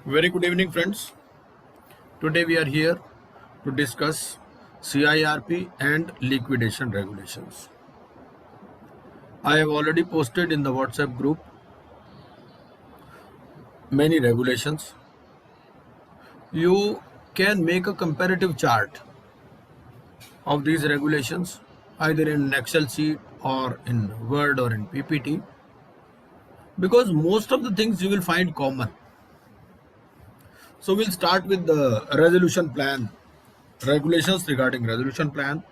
Very good evening, friends. Today we are here to discuss CIRP and liquidation regulations. I have already posted in the WhatsApp group many regulations. You can make a comparative chart of these regulations either in Excel sheet or in Word or in PPT, because most of the things you will find common. So we'll start with the resolution plan, regulations regarding resolution plan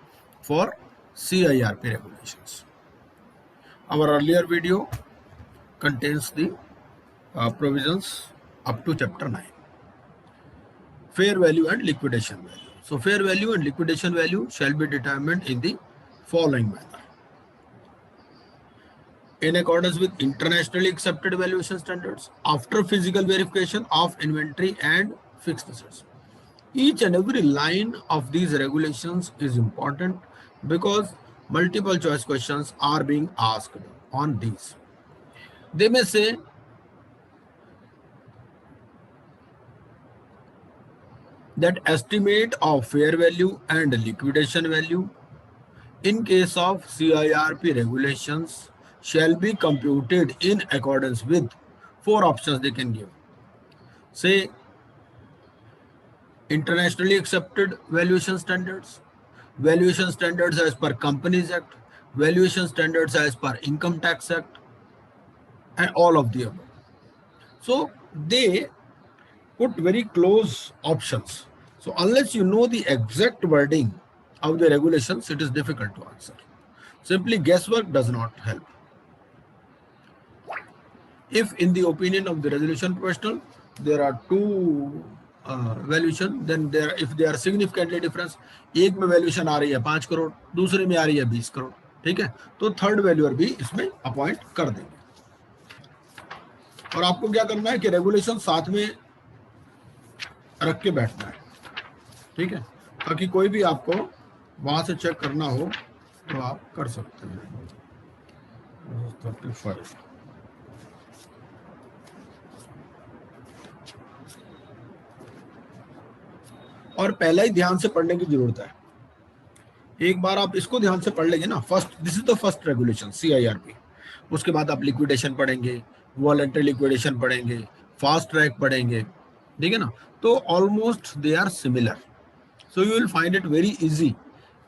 for CIRP regulations. Our earlier video contains the provisions up to chapter 9. Fair value and liquidation value. So fair value and liquidation value shall be determined in the following manner. In accordance with internationally accepted valuation standards, after physical verification of inventory and fixed assets. Each and every line of these regulations is important because multiple choice questions are being asked on these. They may say that estimate of fair value and liquidation value in case of CIRP regulations shall be computed in accordance with 4 options they can give. Say internationally accepted valuation standards as per Companies Act, valuation standards as per Income Tax Act, and all of the above. So they put very close options. So unless you know the exact wording of the regulations, it is difficult to answer. Simply guesswork does not help. If in the opinion of the resolution professional, there are two valuation, then if they are significantly difference, एक में valuation आ रही है 5 करोड़, दूसरे में आ रही है 20 करोड़, ठीक है, तो थर्ड वैल्यूअर भी इसमें अपॉइंट कर देंगे। और आपको क्या करना है कि रेगुलेशन साथ में रख के बैठना है, ठीक है, ताकि कोई भी आपको वहां से चेक करना हो तो आप कर सकते हैं। 35 और पहला ही ध्यान से पढ़ने की जरूरत है। एक बार आप इसको ध्यान से पढ़ लेंगे ना, this is the first regulation CIRP, उसके बाद आप लिक्विडेशन पढ़ेंगे, वॉलंटरी लिक्विडेशन पढ़ेंगे, फास्ट ट्रैक पढ़ेंगे, ठीक है ना, तो almost they are similar, so you will find it very easy.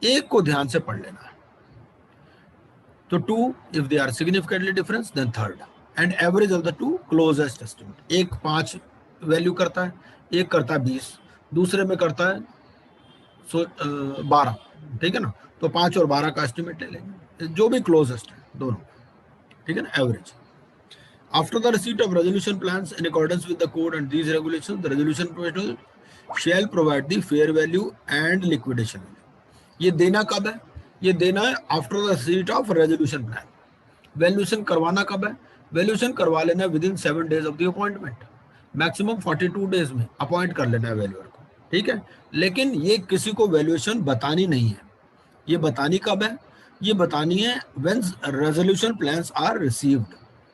एक को ध्यान से पढ़ लेना है। तो 2 if they are significantly difference then third, and average of the 2 closest estimate. एक 5 वैल्यू करता है, एक करता है 20, दूसरे में करता है 12, ठीक है ना, तो 5 और 12 का एस्टिमेट ले लेंगे, जो भी क्लोजेस्ट है दोनों, ठीक है ना, average. After the receipt of resolution plans in accordance with the code and these regulations, the resolution professional shall provide the fair value and liquidation value. ये देना कब है? ये देना है after the receipt of resolution plan. Valuation करवाना कब है? वैल्यूएशन करवा लेना है within 7 days of the appointment. Maximum 42 days में अपॉइंट कर लेना है वैल्यूअर को, ठीक है। लेकिन ये किसी को वैल्यूएशन बतानी नहीं है। ये बतानी कब है? ये बतानी है when resolution plans are received,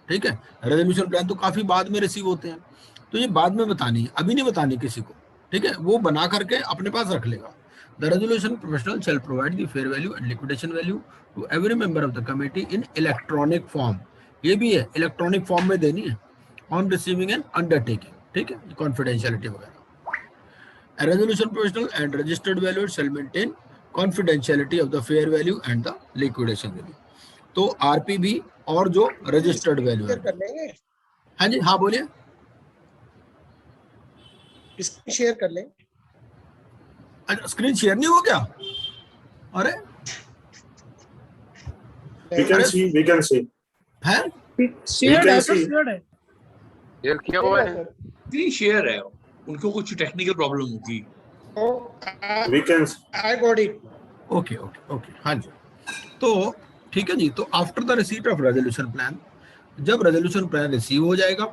ठीक है। रेजोल्यूशन प्लान तो काफी बाद में रिसीव होते हैं, तो ये बाद में बतानी है, अभी नहीं बतानी किसी को, ठीक है। वो बना करके अपने पास रख लेगा। The resolution professional shall provide the fair value and liquidation value to every member of the committee in electronic form. ये भी है, इलेक्ट्रॉनिक फॉर्म में देनी है, ऑन रिसीविंग एंड अंडरटेकिंग, ठीक है, कॉन्फिडेंशियलिटी वगैरह। Resolution professional and registered value shall maintain confidentiality of the fair value and the liquidation value. तो आरपी भी और जो रजिस्टर्ड वैल्यू है। हाँ जी, हाँ बोलिए। स्क्रीन शेयर कर लें। अच्छा, स्क्रीन शेयर नहीं हो क्या? अरे we can see है शेयर है, शेयर है, शेयर किया हुआ है, स्क्रीन शेयर है, उनको कुछ टेक्निकल प्रॉब्लम होगी। we can I got it. Okay okay okay, हाँ जी, तो ठीक है जी। तो after the receipt of resolution plan, जब रेजोल्यूशन प्लान रिसीव हो जाएगा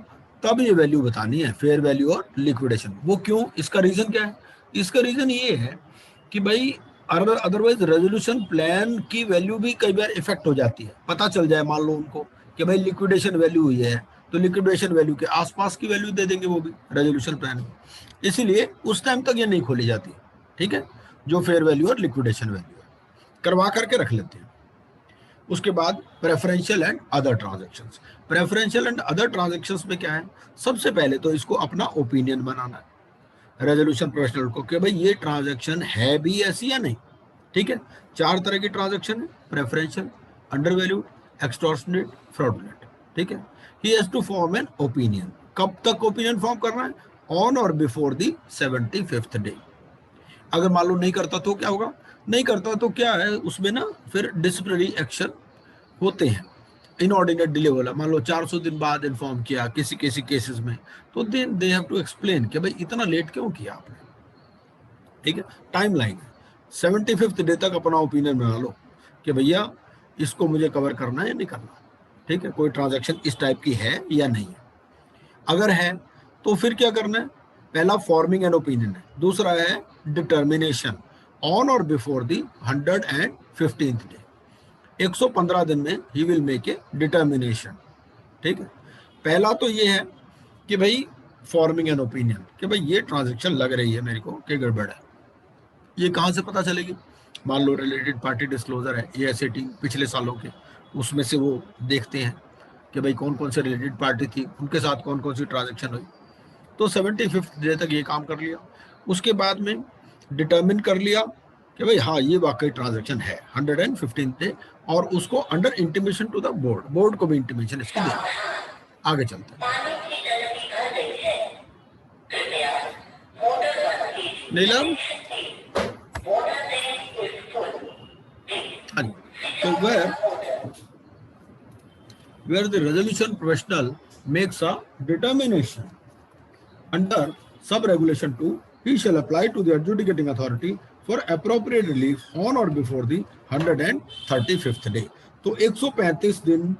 तब ये वैल्यू बतानी है, फेयर वैल्यू और लिक्विडेशन। वो क्यों? इसका रीजन क्या है? इसका रीजन ये है कि भाई अदरवाइज रेजोल्यूशन प्लान की वैल्यू भी कई बार इफेक्ट हो जाती है। पता चल जाए मान लो उनको कि भाई लिक्विडेशन वैल्यू हुई है तो लिक्विडेशन वैल्यू के आसपास की वैल्यू दे देंगे वो भी रेजोल्यूशन प्लान में, इसीलिए उस टाइम तक ये नहीं खोली जाती, ठीक है, जो फेयर वैल्यू और लिक्विडेशन वैल्यू है, करवा करके रख लेते हैं। उसके बाद preferential and other transactions. Preferential and other transactions में क्या है, सबसे पहले तो इसको अपना ओपिनियन बनाना है रेजोल्यूशन प्रोफेशनल को कि भाई ये ट्रांजैक्शन है भी ऐसी या नहीं, ठीक है। 4 तरह की ट्रांजैक्शन है, प्रेफरेंशियल, अंडरवैल्यूड, एक्सटॉर्शनेट, फ्रॉडुलेंट, ठीक है। He has to form an opinion. कब तक ओपिनियन फॉर्म करना है, ऑन और बिफोर द 75th डे। अगर मान लो नहीं करता तो क्या होगा, नहीं करता तो क्या है उसमें ना फिर डिसिप्लिनरी एक्शन होते हैं। इनऑर्डिनेट डिले वाला, मान लो 400 दिन बाद इन्फॉर्म किया किसी किसी केसेस में, तो then they have to explain कि भाई इतना लेट क्यों किया आपने, ठीक है। टाइम लाइन है, 75th डे तक अपना ओपिनियन बना लो कि भैया इसको मुझे कवर करना है या नहीं करना, ठीक है, कोई ट्रांजैक्शन इस टाइप की है या नहीं है। अगर है तो फिर क्या करना है, पहला फॉर्मिंग एन ओपिनियन है, दूसरा है डिटर्मिनेशन ऑन और बिफोर द 115th डे। 115 दिन में ही विल मेक ए डिटर्मिनेशन, ठीक है। पहला तो ये है कि भाई फॉर्मिंग एन ओपिनियन कि भाई ये ट्रांजैक्शन लग रही है मेरे को कि गड़बड़ है। ये कहाँ से पता चलेगी, मान लो रिलेटेड पार्टी डिस्क्लोजर है, ASAT पिछले सालों के, उसमें से वो देखते हैं कि भाई कौन कौन से रिलेटेड पार्टी थी, उनके साथ कौन कौन सी ट्रांजैक्शन हुई। तो 75th डे तक ये काम कर लिया। उसके बाद में डिटर्मिन कर लिया कि भाई हाँ ये वाकई ट्रांजैक्शन है 115th डे, और उसको under intimation to the board, board को भी इंटीमेशन इसकी देना। आगे चलते हैं। नीलम, so where the resolution professional makes a determination under sub-regulation 2, he shall apply to the adjudicating authority for appropriate relief on or before the 135th day. तो 135 दिन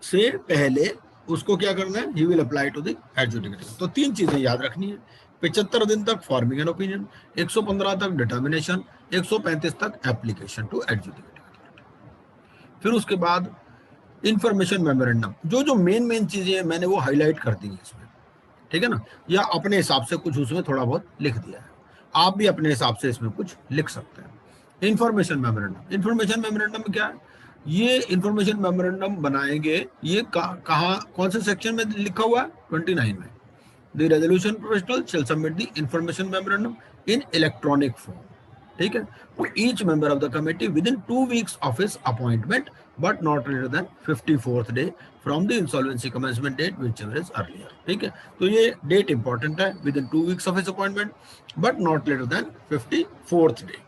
से पहले उसको क्या करना है, he will apply to the adjudicating। तो 3 चीजें याद रखनी है, 75 दिन तक फॉर्मिंग एन ओपिनियन, 115 तक डिटर्मिनेशन, 135 तक एप्लीकेशन टू एडजुडिकेटिंग अथॉरिटी। फिर उसके बाद इंफॉर्मेशन मेमोरेंडम, जो मेन चीजें मैंने वो हाईलाइट कर दी है इसमें, ठीक है ना, या अपने हिसाब से कुछ उसमें थोड़ा बहुत लिख दिया है, आप भी अपने हिसाब से इसमें कुछ लिख सकते हैं। इंफॉर्मेशन मेमोरेंडम, इंफॉर्मेशन मेमोरेंडम में क्या है, ये इंफॉर्मेशन मेमोरेंडम बनाएंगे, ये कहाँ कौन से सेक्शन में लिखा हुआ है, 29 में। The resolution professional shall submit the information memorandum in electronic form, ठीक है, to each member of the committee within 2 weeks of his appointment, but not later than 54th day from the insolvency commencement date, whichever is earlier, ठीक है। तो ये date important है, within 2 weeks of his appointment, but not later than 54th day,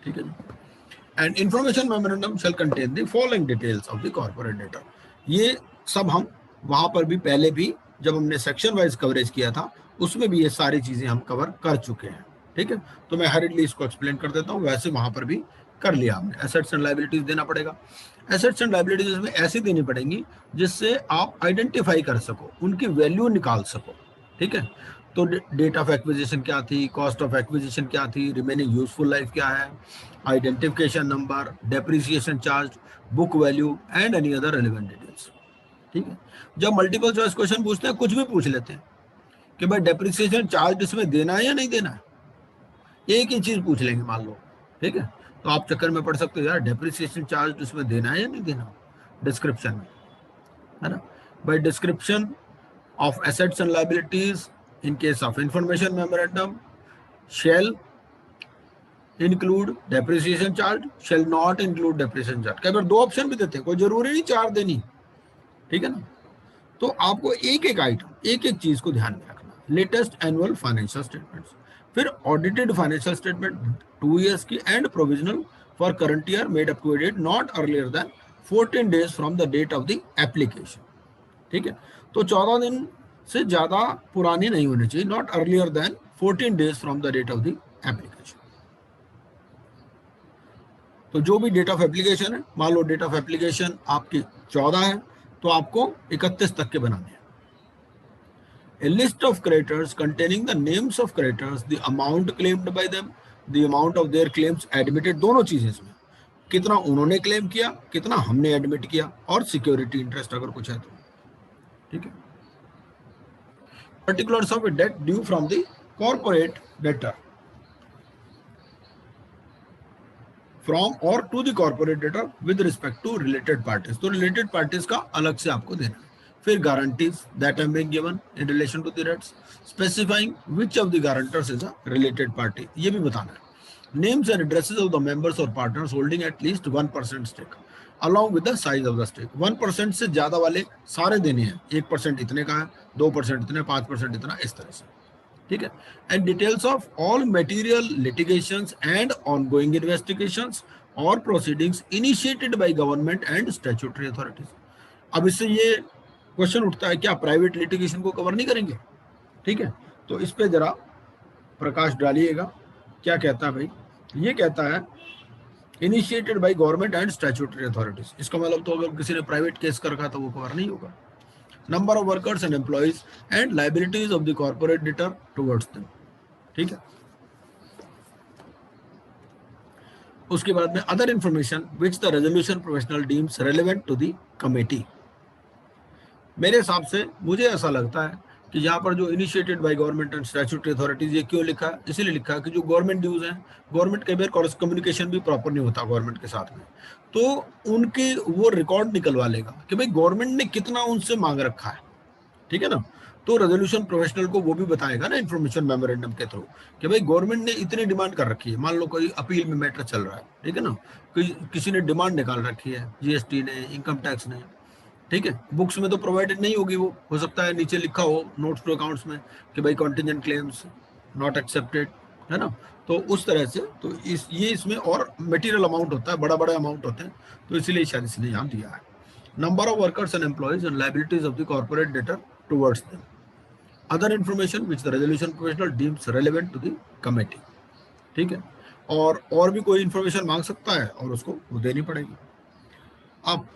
ठीक है। And information memorandum shall contain the following details of the corporate data। ये सब हम वहां पर भी पहले भी जब हमने सेक्शन वाइज कवरेज किया था उसमें भी ये सारी चीजें हम कवर कर चुके हैं, ठीक है। तो मैं हरिडली इसको एक्सप्लेन कर देता हूँ, वैसे वहां पर भी कर लिया हमने। एसेट्स एंड लायबिलिटीज देना पड़ेगा, एसेट्स एंड लायबिलिटीज में ऐसी देनी पड़ेंगी जिससे आप आइडेंटिफाई कर सको, उनकी वैल्यू निकाल सको, ठीक है। तो डेट ऑफ एक्विजिशन क्या थी, कॉस्ट ऑफ एक्विजिशन क्या थी, रिमेनिंग यूजफुल लाइफ क्या है, identification number, depreciation charge, book value and any other relevant details, ठीक है। जब मल्टीपल चॉइस क्वेश्चन पूछते हैं, कुछ भी पूछ लेते हैं कि भाई डेप्रिसिएशन चार्ज इसमें देना है या नहीं देना है, एक ही चीज पूछ लेंगे मान लो, ठीक है। तो आप चक्कर में पड़ सकते हो, यार डेप्रिसिएशन चार्ज इसमें देना है या नहीं देना, डिस्क्रिप्शन में, है ना। By description of assets and liabilities in case of information memorandum shall include depreciation charge, shall not include depreciation charge. कई बार 2 ऑप्शन भी देते हैं, कोई जरूरी नहीं 4 देनी, ठीक है ना। तो आपको एक एक आइटम, एक एक चीज को ध्यान में रखना। लेटेस्ट एनुअल फाइनेंशियल स्टेटमेंट्स, फिर ऑडिटेड फाइनेंशियल स्टेटमेंट 2 years की and provisional for current year made up to date not earlier than 14 days from the date of the application, ठीक है। तो 14 दिन से ज्यादा पुरानी नहीं होनी चाहिए, not earlier than 14 days from the date of the application. तो जो भी डेट ऑफ एप्लीकेशन है, मान लो डेट ऑफ एप्लीकेशन आपकी 14 है, तो आपको 31 तक के बनाने हैं। A list of creditors containing the names of creditors, the amount claimed by them, the amount of their claims admitted, दोनों चीजें इसमें, कितना उन्होंने क्लेम किया, कितना हमने एडमिट किया, और सिक्योरिटी इंटरेस्ट अगर कुछ है तो, ठीक है। Particulars of a debt due from the corporate debtor from or to the corporate debtor with respect to related parties, तो रिलेटेड पार्टीज का अलग से आपको देना है। फिर guarantees that have been given in relation to the debts, specifying which of the guarantors is a related party, ये भी बताना है। Names and addresses of the members or partners holding at least 1% stake along with the size of the stake, 1% से ज्यादा वाले सारे देने हैं, 1% इतने का है, 2% इतने, 5% इतना, इस तरह से, ठीक है। And details of all material litigations and ongoing investigations or proceedings initiated by government and statutory authorities. अब इससे ये क्वेश्चन उठता है, क्या प्राइवेट लिटिगेशन को कवर नहीं करेंगे, ठीक है। तो इस पे जरा प्रकाश डालिएगा, क्या कहता है भाई, ये कहता है initiated by government and statutory authorities, इसका मतलब तो अगर किसी ने प्राइवेट केस कर रखा तो वो कवर नहीं होगा। Number of workers and employees and liabilities of the corporate debtor towards them, ठीक है। उसके बाद में other information which the resolution professional deems relevant to the committee. मेरे हिसाब से मुझे ऐसा लगता है कि यहाँ पर जो initiated by government and statutory authorities, ये क्यों लिखा है, इसीलिए लिखा है कि जो गवर्नमेंट ड्यूज हैं, गवर्नमेंट के बार कम्युनिकेशन भी प्रॉपर नहीं होता गवर्नमेंट के साथ में, तो उनकी वो रिकॉर्ड निकलवा लेगा कि भाई गवर्नमेंट ने कितना उनसे मांग रखा है, ठीक है ना। तो रेजोल्यूशन प्रोफेशनल को वो भी बताएगा ना इन्फॉर्मेशन मेमोरेंडम के थ्रू कि भाई गवर्नमेंट ने इतनी डिमांड कर रखी है, मान लो कोई अपील में मैटर चल रहा है, ठीक है ना, किसी ने डिमांड निकाल रखी है, जीएसटी ने, इनकम टैक्स ने, ठीक है। बुक्स में तो प्रोवाइडेड नहीं होगी, वो हो सकता है नीचे लिखा हो नोट्स टू अकाउंट्स में कि भाई कॉन्टिजेंट क्लेम्स नॉट एक्सेप्टेड, है ना। तो उस तरह से तो ये इसमें और मटेरियल अमाउंट होता है, बड़ा बड़ा अमाउंट होते हैं, तो इसीलिए शायद इसने यहाँ दिया है। Number of workers and employees and liabilities of the corporate debtor towards them, other information which the resolution professional deems relevant to the committee, ठीक है। और भी कोई इंफॉर्मेशन मांग सकता है और उसको वो देनी पड़ेगी। अब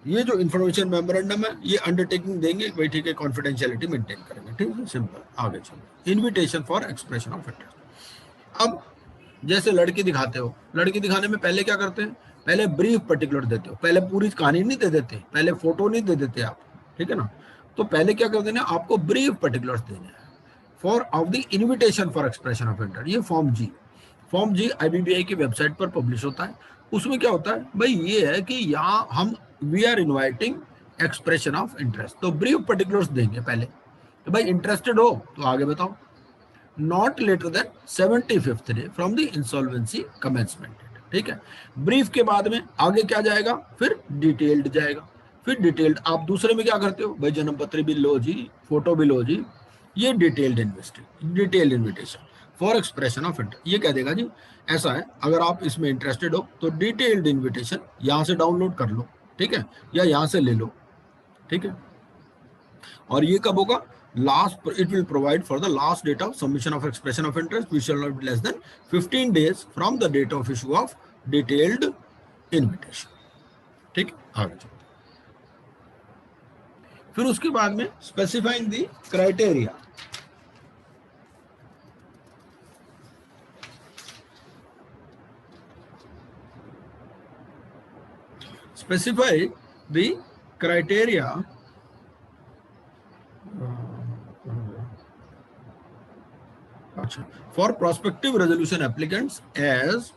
ये जो इन्फॉर्मेशन मेमोरेंडम है, ये अंडरटेकिंग देंगे भाई, ठीक है, कॉन्फिडेंशियलिटी मेंटेन करेंगे, ठीक है, सिंपल। आगे चलो, invitation for expression of interest. अब जैसे लड़की दिखाते हो, लड़की दिखाने में पहले क्या करते हैं, पहले ब्रीफ पर्टिकुलर देते हो, पहले पूरी कहानी नहीं दे देते, पहले फोटो नहीं दे देते आप, ठीक है ना। तो पहले क्या कर देना, आपको ब्रीफ पर्टिकुलर्स देने हैं for of the invitation for expression of interest. ये फॉर्म जी IBBI की वेबसाइट पर पब्लिश होता है। उसमें क्या होता है भाई, ये है कि यहाँ हम we are inviting expression of interest, तो ब्रीफ पर्टिकुलर्स देंगे पहले तो भाई इंटरेस्टेड हो तो आगे बताओ, not later than 75th day from the insolvency commencement, ठीक है। ब्रीफ के बाद में आगे क्या जाएगा, फिर डिटेल्ड जाएगा, फिर डिटेल्ड आप दूसरे में क्या करते हो भाई, जन्म पत्र भी लो जी, फोटो भी लो जी, ये detailed invitation for expression of interest. ये कह देगा जी ऐसा है, अगर आप इसमें इंटरेस्टेड हो तो डिटेल्ड इन्विटेशन यहाँ से डाउनलोड कर लो, ठीक है, या यहाँ से ले लो, ठीक है। और ये कब होगा, last, it will provide for the last date of submission of expression of interest which shall not be less than 15 days from the date of issue of detailed invitation, ठीक। आगे चलो, फिर उसके बाद में specifying the criteria, specify the criteria for prospective resolution applicants as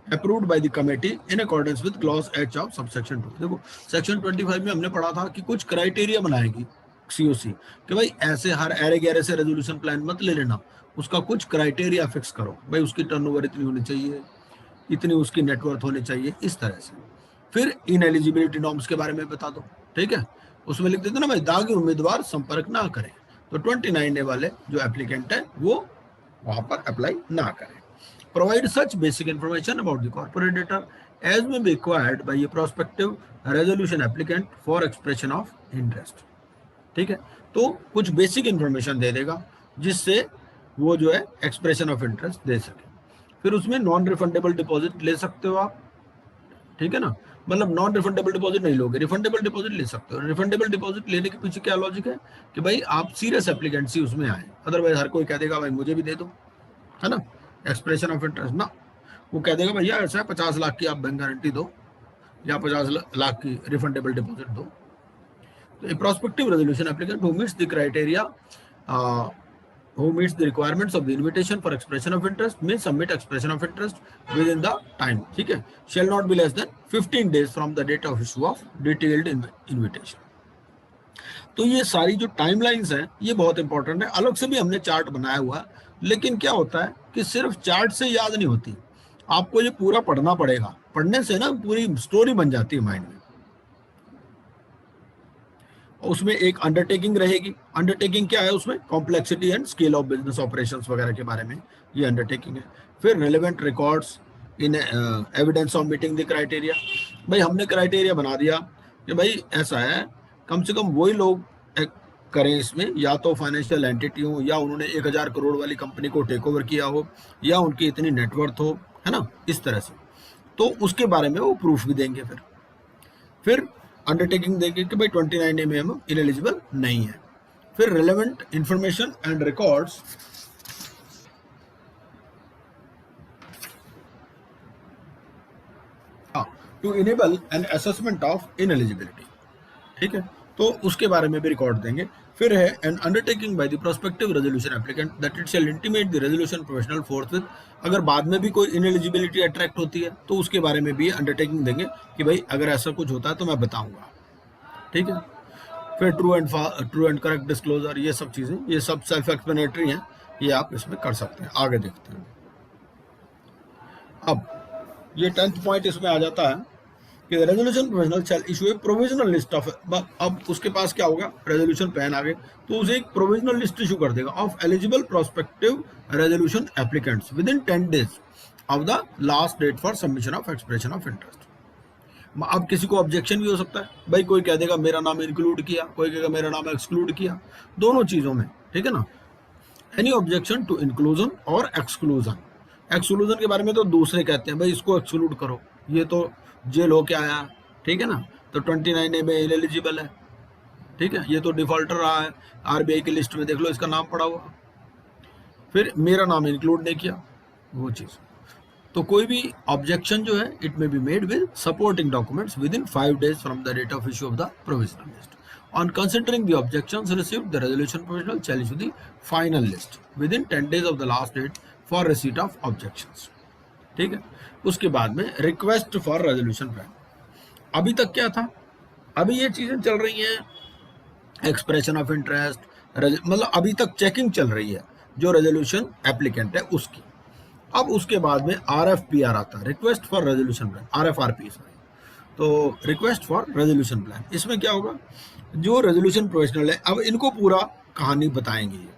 approved by the committee in accordance with clause H of subsection 2। देखो section 25 में हमने पढ़ा था कि कुछ क्राइटेरिया बनाएगी COC कि भाई ऐसे हर एरे गैरे से रेजोल्यूशन प्लान मत ले लेना, उसका कुछ क्राइटेरिया फिक्स करो, भाई उसकी टर्नओवर इतनी होनी चाहिए, इतनी उसकी नेटवर्थ होनी चाहिए, इस तरह से। फिर इनएलिजिबिलिटी नॉर्म्स के बारे में बता दो, ठीक है, उसमें लिख देते ना भाई, दागी उम्मीदवार संपर्क ना करें, तो 29A वाले जो एप्लीकेंट है वो वहां पर अप्लाई ना करें। Provide such basic information about the corporate debtor as may be required by a prospective resolution applicant for expression of interest, ठीक है। तो कुछ बेसिक इंफॉर्मेशन दे देगा जिससे वो जो है एक्सप्रेशन ऑफ इंटरेस्ट दे सके। फिर उसमें नॉन रिफंडेबल डिपॉजिट ले सकते हो आप, ठीक है ना, मतलब नॉन रिफंडेबल डिपॉजिट नहीं लोगे, रिफंडेबल डिपॉजिट ले सकते हो। रिफंडेबल डिपॉजिट लेने के पीछे क्या लॉजिक है कि भाई आप सीरियस एप्लीकेंट उसमें आए, अदरवाइज हर कोई कह देगा भाई मुझे भी दे दो, है ना, एक्सप्रेशन ऑफ इंटरेस्ट ना। वो कह देगा भैया ऐसा है 50 लाख की आप बैंक गारंटी दो या 50 लाख की रिफंडेबल डिपॉजिट दो। तो a prospective resolution applicant who meets the criteria who meets the requirements of the invitation for expression of interest may submit expression of interest within the time, ठीक है, shall not be less than 15 days from the date of issue of detailed invitation। तो ये सारी जो timelines हैं ये बहुत important है। अलग से भी हमने चार्ट बनाया हुआ है, लेकिन क्या होता है कि सिर्फ चार्ट से याद नहीं होती, आपको ये पूरा पढ़ना पड़ेगा। पढ़ने से ना पूरी स्टोरी बन जाती है माइंड में। उसमें एक अंडरटेकिंग रहेगी। अंडरटेकिंग क्या है उसमें? Complexity and scale of business operations वगैरह के बारे में ये अंडरटेकिंग है। फिर relevant records in evidence of meeting the criteria. भाई हमने क्राइटेरिया बना दिया कि भाई ऐसा है, कम से कम वही लोग करें इसमें, या तो फाइनेंशियल एंटिटी हो, या उन्होंने 1000 करोड़ वाली कंपनी को टेक ओवर किया हो, या उनकी इतनी नेटवर्थ हो, है ना, इस तरह से। तो उसके बारे में वो प्रूफ भी देंगे। फिर अंडरटेकिंग देंगे कि भाई 29A में हम इनएलिजिबल नहीं है। फिर relevant information and records to enable an assessment of ineligibility, ठीक है, तो उसके बारे में भी रिकॉर्ड देंगे। फिर है N undertaking by the prospective resolution applicant that it shall intimate the resolution professional फोर्थविथ। अगर बाद में भी कोई इनएलिजिबिलिटी अट्रैक्ट होती है तो उसके बारे में भी अंडरटेकिंग देंगे कि भाई अगर ऐसा कुछ होता है तो मैं बताऊंगा, ठीक है। फिर ट्रू एंड करेक्ट डिस्क्लोजर, ये सब चीजें, ये सब सेल्फ एक्सप्लेनेटरी हैं, ये आप इसमें कर सकते हैं। आगे देखते हैं। अब ये 10th पॉइंट इसमें आ जाता है कि resolution professional shall issue A provisional list of, अब उसके पास क्या होगा, रेजोल्यूशन प्लान आ गए तो उसे एक प्रोविजनल लिस्ट इशू कर देगा of eligible prospective resolution applicants within 10 days of the last date for submission of expression of interest. अब किसी को ऑब्जेक्शन भी हो सकता है, भाई कोई कह देगा मेरा नाम इंक्लूड किया, कोई कहेगा मेरा नाम एक्सक्लूड किया, दोनों चीजों में, ठीक है ना। एनी ऑब्जेक्शन टू इंक्लूजन और एक्सक्लूजन। एक्सक्लूजन के बारे में तो दूसरे कहते हैं भाई इसको एक्सक्लूड करो, ये तो जेल होके आया, ठीक है ना, तो 29A में इनएलिजिबल है, ठीक है, ये तो डिफॉल्टर रहा है, आरबीआई की लिस्ट में देख लो इसका नाम पड़ा हुआ। फिर मेरा नाम इंक्लूड नहीं किया, वो चीज। तो कोई भी ऑब्जेक्शन जो है it may be made with supporting documents within 5 days from the date of issue of the provisional list. On considering the objections received the resolution provisional shall issue the final list within 10 days of the last date for receipt of objections, ठीक है। उसके बाद में request for resolution plan. अभी तक क्या था, अभी ये चीजें चल रही हैं, एक्सप्रेशन ऑफ इंटरेस्ट, मतलब अभी तक चेकिंग चल रही है जो रेजोल्यूशन एप्लीकेंट है उसकी। अब उसके बाद में RFPR आता है, request for resolution plan, RFRP sorry. तो रिक्वेस्ट फॉर रेजोल्यूशन प्लान, इसमें क्या होगा, जो रेजोल्यूशन प्रोफेशनल है अब इनको पूरा कहानी बताएंगे ये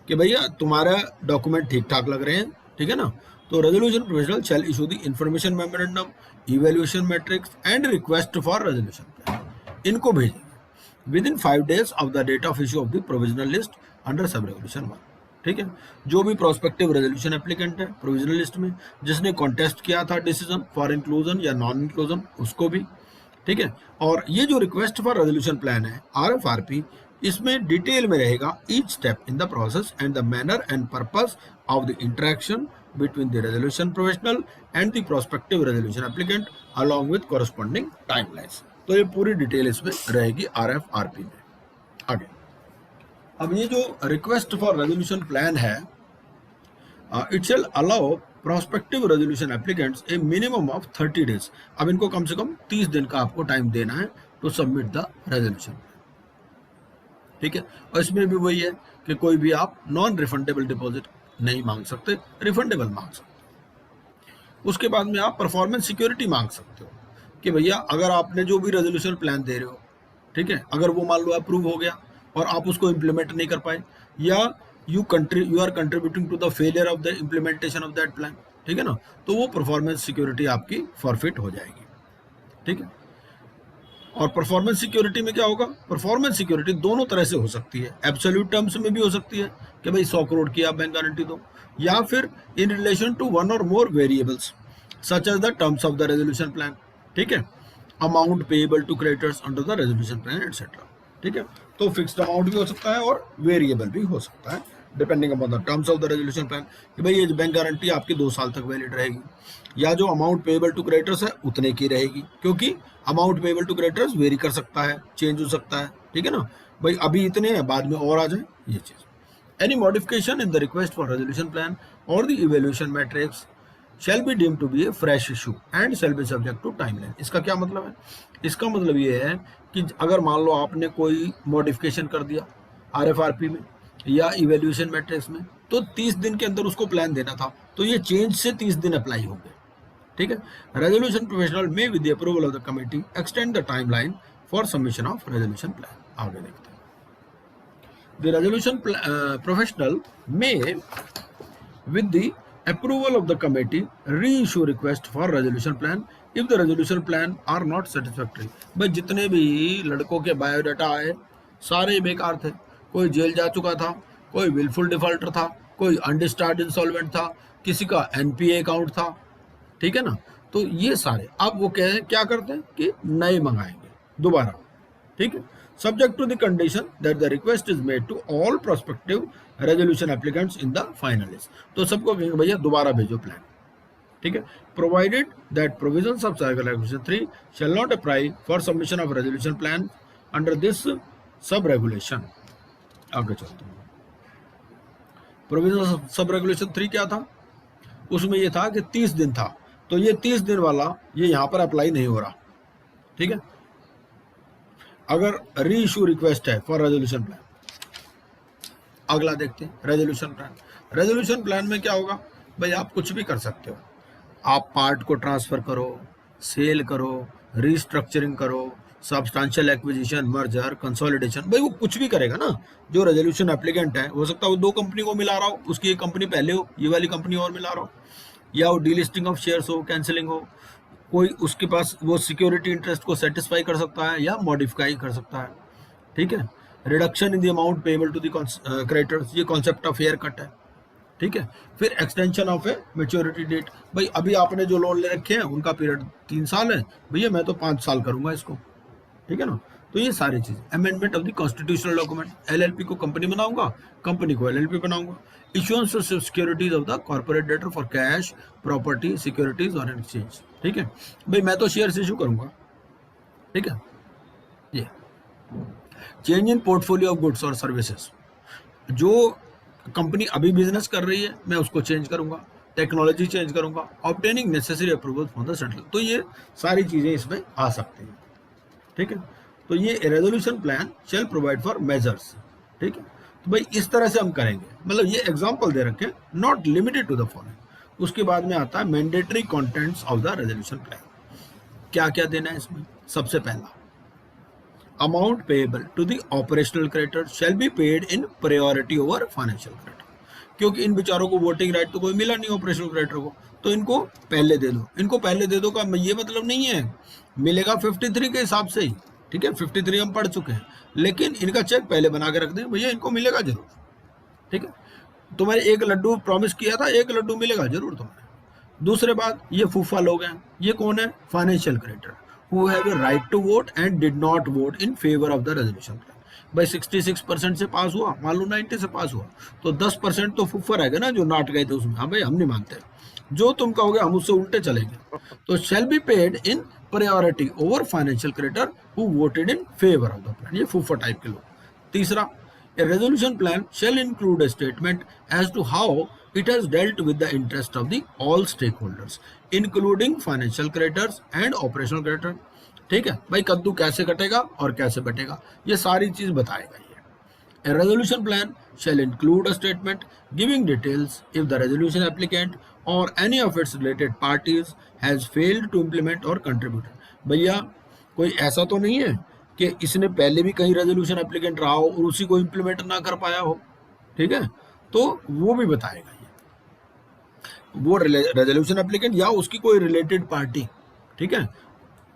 कि भैया तुम्हारा डॉक्यूमेंट ठीक ठाक लग रहे हैं, ठीक है ना, तो resolution professional shall issue the information memorandum, evaluation matrix and request for resolution plan, इनको भेजेंगे within 5 days of the date of issue of the provisional list under sub resolution 1, ठीक है। जो भी प्रोस्पेक्टिव रेजोल्यूशन एप्लीकेंट है provisional list में, जिसने contest किया था डिसीजन फॉर इंक्लूजन या नॉन इंक्लूजन, उसको भी, ठीक है। और ये जो रिक्वेस्ट फॉर रेजोल्यूशन प्लान है RFRP, इसमें डिटेल में रहेगा each step in the process and the manner and purpose of the interaction between the resolution professional and the prospective resolution applicant along with corresponding timelines। तो ये पूरी detail इसमें रहेगी RFRP में। आगे अब ये जो रिक्वेस्ट फॉर रेजोल्यूशन प्लान है, it shall allow prospective resolution applicants A minimum of 30 days। अब इनको कम से कम 30 दिन का आपको टाइम देना है टू सबमिट द रेजोल्यूशन, ठीक है। और इसमें भी वही है कि कोई भी आप नॉन रिफंडेबल डिपॉजिट नहीं मांग सकते, रिफंडेबल मांग सकते। उसके बाद में आप परफॉर्मेंस सिक्योरिटी मांग सकते हो कि भैया अगर आपने जो भी रेजोल्यूशन प्लान दे रहे हो, ठीक है, अगर वो मान लो अप्रूव हो गया और आप उसको इम्प्लीमेंट नहीं कर पाए, या you are contributing to the failure of the implementation of that plan, ठीक है ना, तो वो परफॉर्मेंस सिक्योरिटी आपकी फॉरफिट हो जाएगी, ठीक है। और परफॉर्मेंस सिक्योरिटी में क्या होगा, परफॉर्मेंस सिक्योरिटी दोनों तरह से हो सकती है, एब्सोल्यूट टर्म्स में भी हो सकती है कि भाई 100 करोड़ की आप बैंक गारंटी दो, या फिर इन रिलेशन टू वन और more variables such as the terms of the resolution plan, ठीक है, amount payable to creditors under the resolution plan et cetera, ठीक है। तो फिक्स्ड अमाउंट भी हो सकता है और वेरिएबल भी हो सकता है, depending upon the terms of the resolution plan, कि भाई ये बैंक गारंटी आपकी 2 साल तक वैलिड रहेगी, या जो अमाउंट पेएबल टू क्रेडिटर्स है उतने की रहेगी, क्योंकि amount payable to creditors vary कर सकता है, चेंज हो सकता है, ठीक है ना भाई, अभी इतने हैं बाद में और आ जाए ये चीज। Any modification in the request for resolution plan or the evaluation matrix shall be deemed to be a fresh issue and shall be subject to timeline। इसका क्या मतलब है? इसका मतलब ये है कि अगर मान लो आपने कोई मॉडिफिकेशन कर दिया आरएफआरपी में या इवैल्यूएशन मैट्रिक्स में, तो 30 दिन के अंदर उसको प्लान देना था, तो ये चेंज से 30 दिन अप्लाई होंगे, ठीक है। रेजोल्यूशन प्रोफेशनल में with the approval of the committee extend the timeline for submission of resolution plan. आगे देखते हैं। द रेजोल्यूशन प्रोफेशनल में with the approval of the committee reissue request for resolution plan if the resolution plan are not satisfactory। भाई जितने भी लड़कों के biodata आए सारे बेकार थे, कोई जेल जा चुका था, कोई विलफुल डिफॉल्टर था, कोई अनडिस्चार्ज इंसॉल्वेंट था, किसी का एनपीए अकाउंट था, ठीक है ना। तो ये सारे अब वो क्या करते हैं कि नए मंगाएंगे दोबारा, ठीक है, subject to the condition that the request is made to all prospective resolution applicants in the final list। तो सबको कहेंगे भैया दोबारा भेजो प्लान, ठीक है, provided that provisions of Circular Regulation 3 shall not apply for submission of resolution plan under this sub regulation। आगे चलते हैं। प्रोविजन सब रेगुलेशन 3 क्या था? उसमें ये था कि 30 दिन था, तो ये 30 दिन वाला ये यहाँ पर अप्लाई नहीं हो रहा, ठीक है। अगर री इशू रिक्वेस्ट है फॉर रेजोल्यूशन प्लान, अगला देखते हैं रेजोल्यूशन प्लान। रेजोल्यूशन प्लान में क्या होगा भाई, आप कुछ भी कर सकते हो, आप पार्ट को ट्रांसफर करो, सेल करो, रीस्ट्रक्चरिंग करो, सब्सटेंशियल एक्विजिशन, मर्जर, कंसोलिडेशन, भाई वो कुछ भी करेगा ना। जो रेजोल्यूशन एप्लीकेंट है हो सकता है वो 2 कंपनी को मिला रहा हो, उसकी एक कंपनी पहले हो, ये वाली कंपनी और मिला रहा हो, या वो डीलिस्टिंग ऑफ शेयर्स हो, कैंसिलिंग हो, कोई उसके पास वो सिक्योरिटी इंटरेस्ट को सेटिस्फाई कर सकता है या मॉडिफाई कर सकता है, ठीक है। Reduction in the amount payable to the creditors, ये कॉन्सेप्ट ऑफ हेयर कट है, ठीक है। फिर extension of a maturity date, भाई अभी आपने जो लोन ले रखे हैं उनका पीरियड 3 साल है, भैया मैं तो 5 साल करूंगा इसको, ठीक है ना। तो ये सारी चीज। Amendment of the constitutional document, LLP को कंपनी बनाऊंगा, कंपनी को एलएलपी बनाऊंगा। Issuance of securities of the corporate debtor for cash, property, securities और एक्सचेंज, ठीक है। भाई मैं तो शेयर्स इशू करूंगा, ठीक है। ये change in portfolio of goods और सर्विसेज, जो कंपनी अभी बिजनेस कर रही है मैं उसको चेंज करूंगा, टेक्नोलॉजी चेंज करूंगा, obtaining necessary approval from the central. तो ये सारी चीजें इसमें आ सकती हैं, ठीक है। तो ये resolution plan shall provide for measures, ठीक है। तो भाई इस तरह से हम करेंगे, मतलब ये एग्जांपल दे रखे, not limited to the following. उसके बाद में आता है mandatory contents of the resolution plan. क्या क्या देना है इसमें? सबसे पहला, amount payable to the operational creditor shall be paid in priority over financial creditor, क्योंकि इन बेचारों को वोटिंग राइट तो कोई मिला नहीं ऑपरेशनल क्रेडिटर को, तो इनको पहले दे दो। इनको पहले दे दो का ये मतलब नहीं है मिलेगा 53 के हिसाब से ही, ठीक है, 53 हम पढ़ चुके हैं, लेकिन इनका चेक पहले बना के रख दें, भैया इनको मिलेगा जरूर, ठीक है। तुम्हारे 1 लड्डू प्रॉमिस किया था, 1 लड्डू मिलेगा जरूर तुम्हारे। दूसरे बात, ये फूफा लोग हैं, ये कौन है? Financial creditor who have a right to vote and did not vote in favor of the resolution plan। भाई 66% से पास हुआ, मान लो 90 से पास हुआ, तो 10% तो फूफा रहेगा ना जो नाट गए थे उसमें। हाँ भाई हम नहीं मानते, जो तुम कहोगे हम उससे उल्टे चलेंगे। तो shall be paid in priority over financial creditor who voted in favor of the plan, ये फूफा टाइप के लोग। तीसरा, a resolution plan shall include a statement as to how it has dealt with the interest of the all stakeholders including financial creditors and operational creditor, ठीक है। भाई कद्दू कैसे कटेगा और कैसे बटेगा, ये सारी चीज बताएगा ये। A resolution plan shall include a statement giving details if the resolution applicant or any of its related parties has failed to implement or contribute। भैया कोई ऐसा तो नहीं है कि इसने पहले भी कहीं रेजोल्यूशन एप्लीकेंट रहा हो और उसी को इम्प्लीमेंट ना कर पाया हो, ठीक है, तो वो भी बताएगा ये। वो रेजोल्यूशन एप्लीकेंट या उसकी कोई रिलेटेड पार्टी, ठीक है,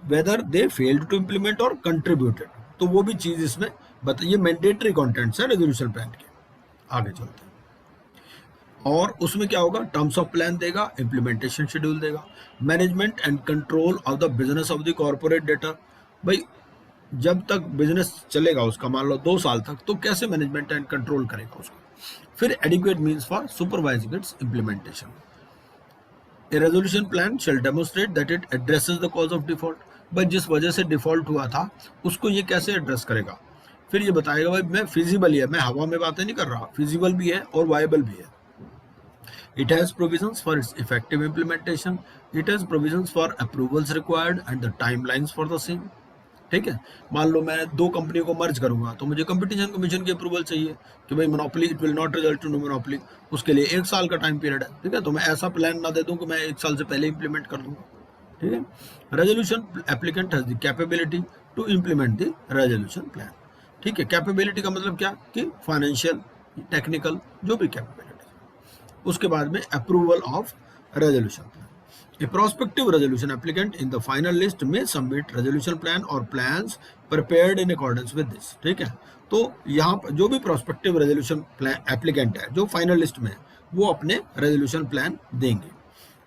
whether they failed to implement और कंट्रीब्यूटेड, तो वो भी चीज इसमें बताइए। मैंडेटरी कंटेंट्स है रेजोल्यूशन प्लान के। आगे चलते हैं, और उसमें क्या होगा? टर्म्स ऑफ प्लान देगा, इम्प्लीमेंटेशन शेड्यूल देगा, management and control of the business of the corporate debtor. भाई जब तक बिजनेस चलेगा उसका, मान लो 2 साल तक, तो कैसे मैनेजमेंट एंड कंट्रोल करेगा उसको, फिर adequate means for supervising it's implementation. A resolution plan shall demonstrate that it addresses the cause of default। भाई जिस वजह से डिफॉल्ट हुआ था उसको ये कैसे एड्रेस करेगा, फिर ये बताएगा भाई मैं फिजिबल ही है, मैं हवा में बातें नहीं कर रहा, फिजिबल भी है और वायबल भी है। It has provisions for its effective implementation. It has provisions for approvals required and the timelines for the same। ठीक है, मान लो मैं दो कंपनियों को मर्ज करूंगा तो मुझे कंपटीशन कमीशन की अप्रूवल चाहिए कि भाई monopoly it will not result to monopoly, उसके लिए 1 साल का टाइम पीरियड है। ठीक है, तो मैं ऐसा प्लान ना दे दूं कि मैं 1 साल से पहले इंप्लीमेंट कर दूंगा। ठीक है, resolution applicant has the capability to implement the resolution plan. ठीक है, कैपेबिलिटी का मतलब क्या कि फाइनेंशियल, टेक्निकल, जो भी कैपेबिलिटी। उसके बाद में approval of resolution plan. A prospective resolution applicant in the final list may submit resolution plan or plans prepared in accordance with this। ठीक है, तो यहाँ पर जो भी prospective resolution plan applicant है जो final list में है, वो अपने resolution plan देंगे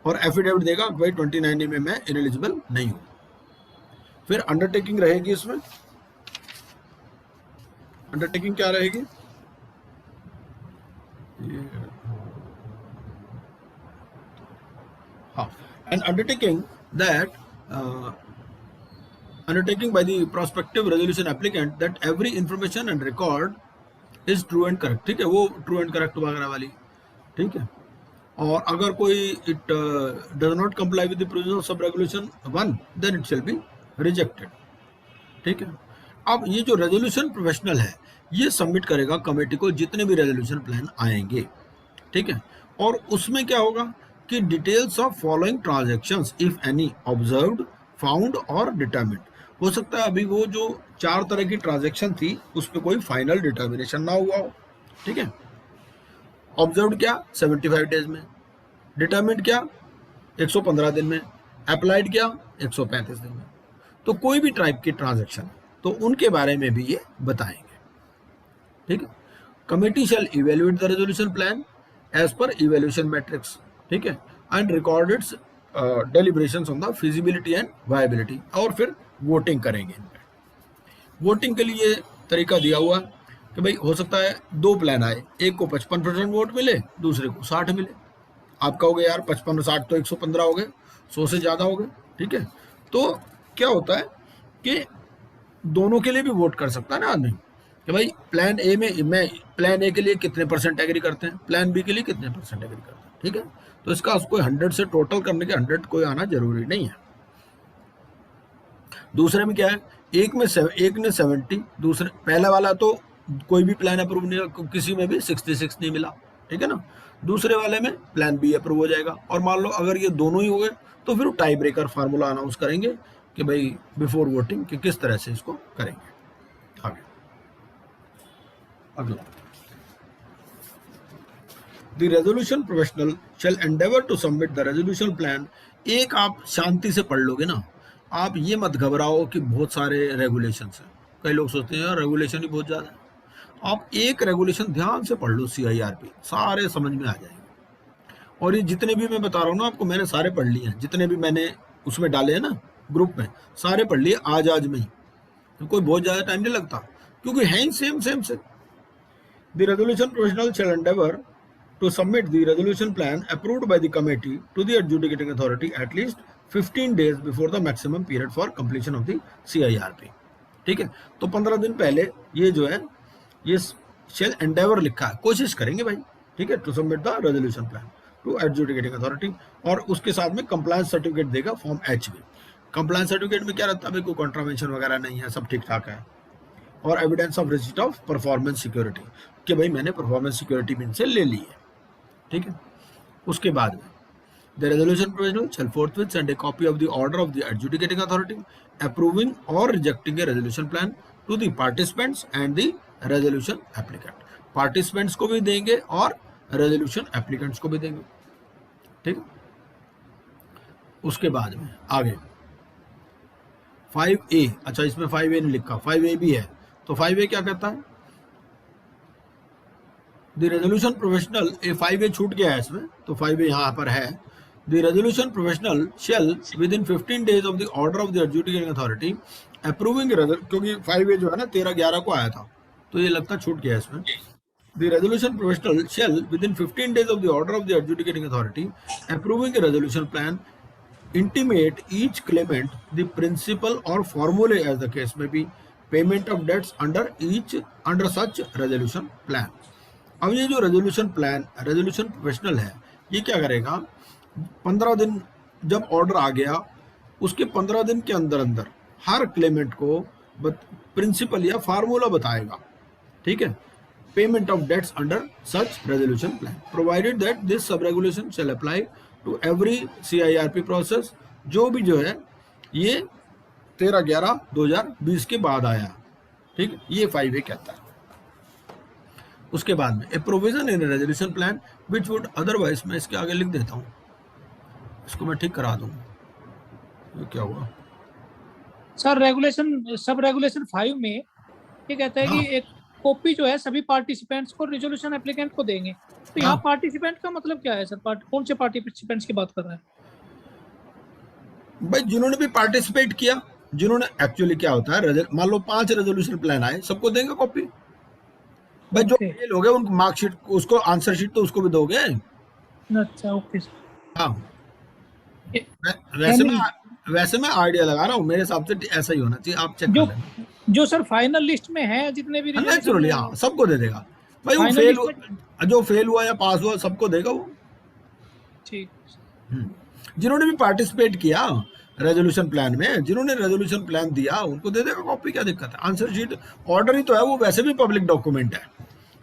और affidavit देगा भाई 29 में मैं ineligible नहीं हूँ। फिर undertaking रहेगी, इसमें undertaking क्या रहेगी, हाँ, an undertaking that undertaking by the prospective resolution applicant that every information and record is true and correct। ठीक है, वो true and correct वगैरह वाली। ठीक है, और अगर कोई it does not comply with the provisions of sub regulation 1 then it shall be rejected। ठीक है, अब ये जो रेजोल्यूशन प्रोफेशनल है ये सबमिट करेगा कमेटी को जितने भी रेजोल्यूशन प्लान आएंगे। ठीक है, और उसमें क्या होगा कि details of following transactions if any observed, found और डिटरमिन्ड। हो सकता है अभी वो जो 4 तरह की ट्रांजैक्शन थी उस पर कोई फाइनल डिटर्मिनेशन ना हुआ हो। ठीक है, ऑब्जर्व्ड क्या 75 डेज में, डिटरमिन्ड क्या 115 दिन में, अप्लाइड क्या 135 दिन में। तो कोई भी टाइप की ट्रांजैक्शन तो उनके बारे में भी ये बताएंगे। ठीक है, committee shall evaluate the resolution plan as per evaluation matrix. ठीक है, and record its deliberations on the feasibility and viability, और फिर वोटिंग करेंगे। वोटिंग के लिए तरीका दिया हुआ कि भाई हो सकता है 2 प्लान आए, एक को 55% वोट मिले, दूसरे को 60 मिले। आप कहोगे यार 55 और 60 तो 115 हो गए, 100 से ज़्यादा हो गए। ठीक है, तो क्या होता है कि दोनों के लिए भी वोट कर सकता है ना आदमी कि भाई प्लान ए में मैं प्लान ए के लिए कितने % एग्री करते हैं, प्लान बी के लिए कितने % एग्री करते हैं। ठीक है, तो इसका उसको 100 से टोटल करने के 100 कोई आना जरूरी नहीं है। दूसरे में क्या है, एक ने 70, दूसरे पहला वाला तो कोई भी प्लान अप्रूव नहीं, किसी में भी 66 नहीं मिला। ठीक है ना, दूसरे वाले में प्लान बी अप्रूव हो जाएगा। और मान लो अगर ये दोनों ही हो गए तो फिर टाई ब्रेकर फार्मूला अनाउंस करेंगे कि भाई बिफोर वोटिंग कि किस तरह से इसको करेंगे। आगे अगला, the resolution professional shall endeavour to submit the resolution plan. एक आप शांति से पढ़ लोगे ना, आप ये मत घबराओ कि बहुत सारे रेगुलेशंस हैं। कई लोग सोचते हैं यार रेगुलेशन ही बहुत ज़्यादा है। आप एक रेगुलेशन ध्यान से पढ़ लो, CIRP, सारे समझ में आ जाएंगे। और ये जितने भी मैं बता रहा हूँ ना आपको, मैंने सारे पढ़ लिए हैं, जितने भी मैंने उसमें डाले हैं ना ग्रुप में, सारे पढ़ लिए आज में ही। तो कोई बहुत ज़्यादा टाइम नहीं लगता क्योंकि है ही सेम से। The resolution professional shall endeavour to submit the resolution plan approved by the committee to the adjudicating authority at least 15 days before the maximum period for completion of the CIRP। ठीक है, तो 15 दिन पहले ये जो है ये shall endeavor लिखा है, कोशिश करेंगे भाई। ठीक है, to submit the resolution plan to adjudicating authority, और उसके साथ में compliance certificate देगा फॉर्म H में। compliance certificate में क्या रहता है भाई, कोई कॉन्ट्रावेंशन वगैरह नहीं है, सब ठीक ठाक है। और evidence of receipt of performance security कि भाई मैंने परफॉर्मेंस सिक्योरिटी भी इनसे ले ली है। ठीक है, उसके बाद में the resolution provisional shall forthwith send a copy of the order of the adjudicating authority approving or rejecting a resolution plan to the participants and the resolution applicant. Participants को भी देंगे और रेजोल्यूशन एप्लीकेंट्स को भी देंगे। ठीक है, उसके बाद में आगे 5A, अच्छा इसमें 5A नहीं लिखा, 5A भी है, तो 5A क्या कहता है, द रेजोल्यूशन प्रोफेशनल, 5A छूट गया है इसमें, तो 5A यहाँ पर है। The resolution professional shall within 15 days of the order of the adjudicating authority approving, क्योंकि 5A जो है ना 13/11 को आया था, तो ये लगता छूट गया है इसमें। The resolution professional shall, within 15 days of the order of the adjudicating authority approving a resolution plan, intimate each claimant the principle or formulae as the case may be, payment of debts under such resolution plan. अब ये जो resolution plan, resolution professional है, ये क्या करेगा, 15 दिन जब order आ गया उसके 15 दिन के अंदर अंदर हर क्लेमेंट को प्रिंसिपल या फार्मूला बताएगा, ठीक है, payment of debts under such resolution plan, provided that this sub regulation shall apply to every CIRP process, जो भी जो है ये 13/11/2020 के बाद आया, ठीक है, ये 5A कहता है। उसके बाद में ए provision in resolution plan which would otherwise, मैं इसके आगे लिख देता हूँ, इसको मैं ठीक करा दूंगा, ये क्या हुआ सर, रेगुलेशन सब रेगुलेशन 5 में ये कहता है कि एक कॉपी जो है सभी पार्टिसिपेंट्स को रेजोल्यूशन एप्लीकेंट को देंगे। तो यहाँ पार्टिसिपेंट का मतलब क्या है सर? कौन से पार्टिसिपेंट्स की बात कर रहे हैं भाई? जिन्होंने भी पार्टिसिपेट किया, जिन्होंने एक्चुअली क्या होता है, मान लो 5 रेजोल्यूशन प्लान आए, सबको देंगे कॉपी भाई। जो फेल हो गए उनको मार्कशीट, उसको आंसर शीट तो उसको भी दोगे। अच्छा, ओके सर। हाँ, वैसे मैं आइडिया लगा रहा हूँ, मेरे हिसाब से ऐसा ही होना चाहिए, आप चेक कर लेना। जो सर फाइनल लिस्ट में है जितने भी नेचुरली हाँ सबको दे देगा भाई, वो फेल जो फेल हुआ या पास हुआ सबको देगा वो, ठीक। जिन्होंने भी पार्टिसिपेट किया रेजोल्यूशन प्लान में, जिन्होंने रेजोल्यूशन प्लान दिया उनको दे देगा कॉपी, क्या दिक्कत है। आंसर शीट ऑर्डर ही तो है, वो वैसे भी पब्लिक डॉक्यूमेंट है।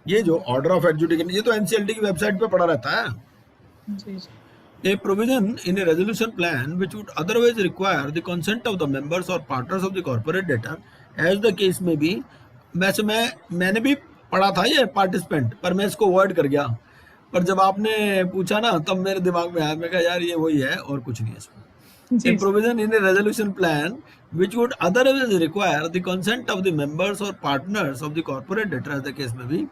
ये जो ऑर्डर ऑफ एडजुडिकेशन, ये तो NCLT की वेबसाइट पे पड़ा रहता है। A provision in a resolution plan which would otherwise require the consent of the members or partners of the corporate debtor as the case may be, वैसे मैंने भी पढ़ा था ये पार्टिसिपेंट, पर मैं इसको वर्ड कर गया, पर जब आपने पूछा ना तब मेरे दिमाग में आया, मैं कहा यार ये वही है और कुछ नहीं है इसमें। A provision in a resolution plan which would otherwise require the consent of the members or partners of the corporate debtor as the case may be,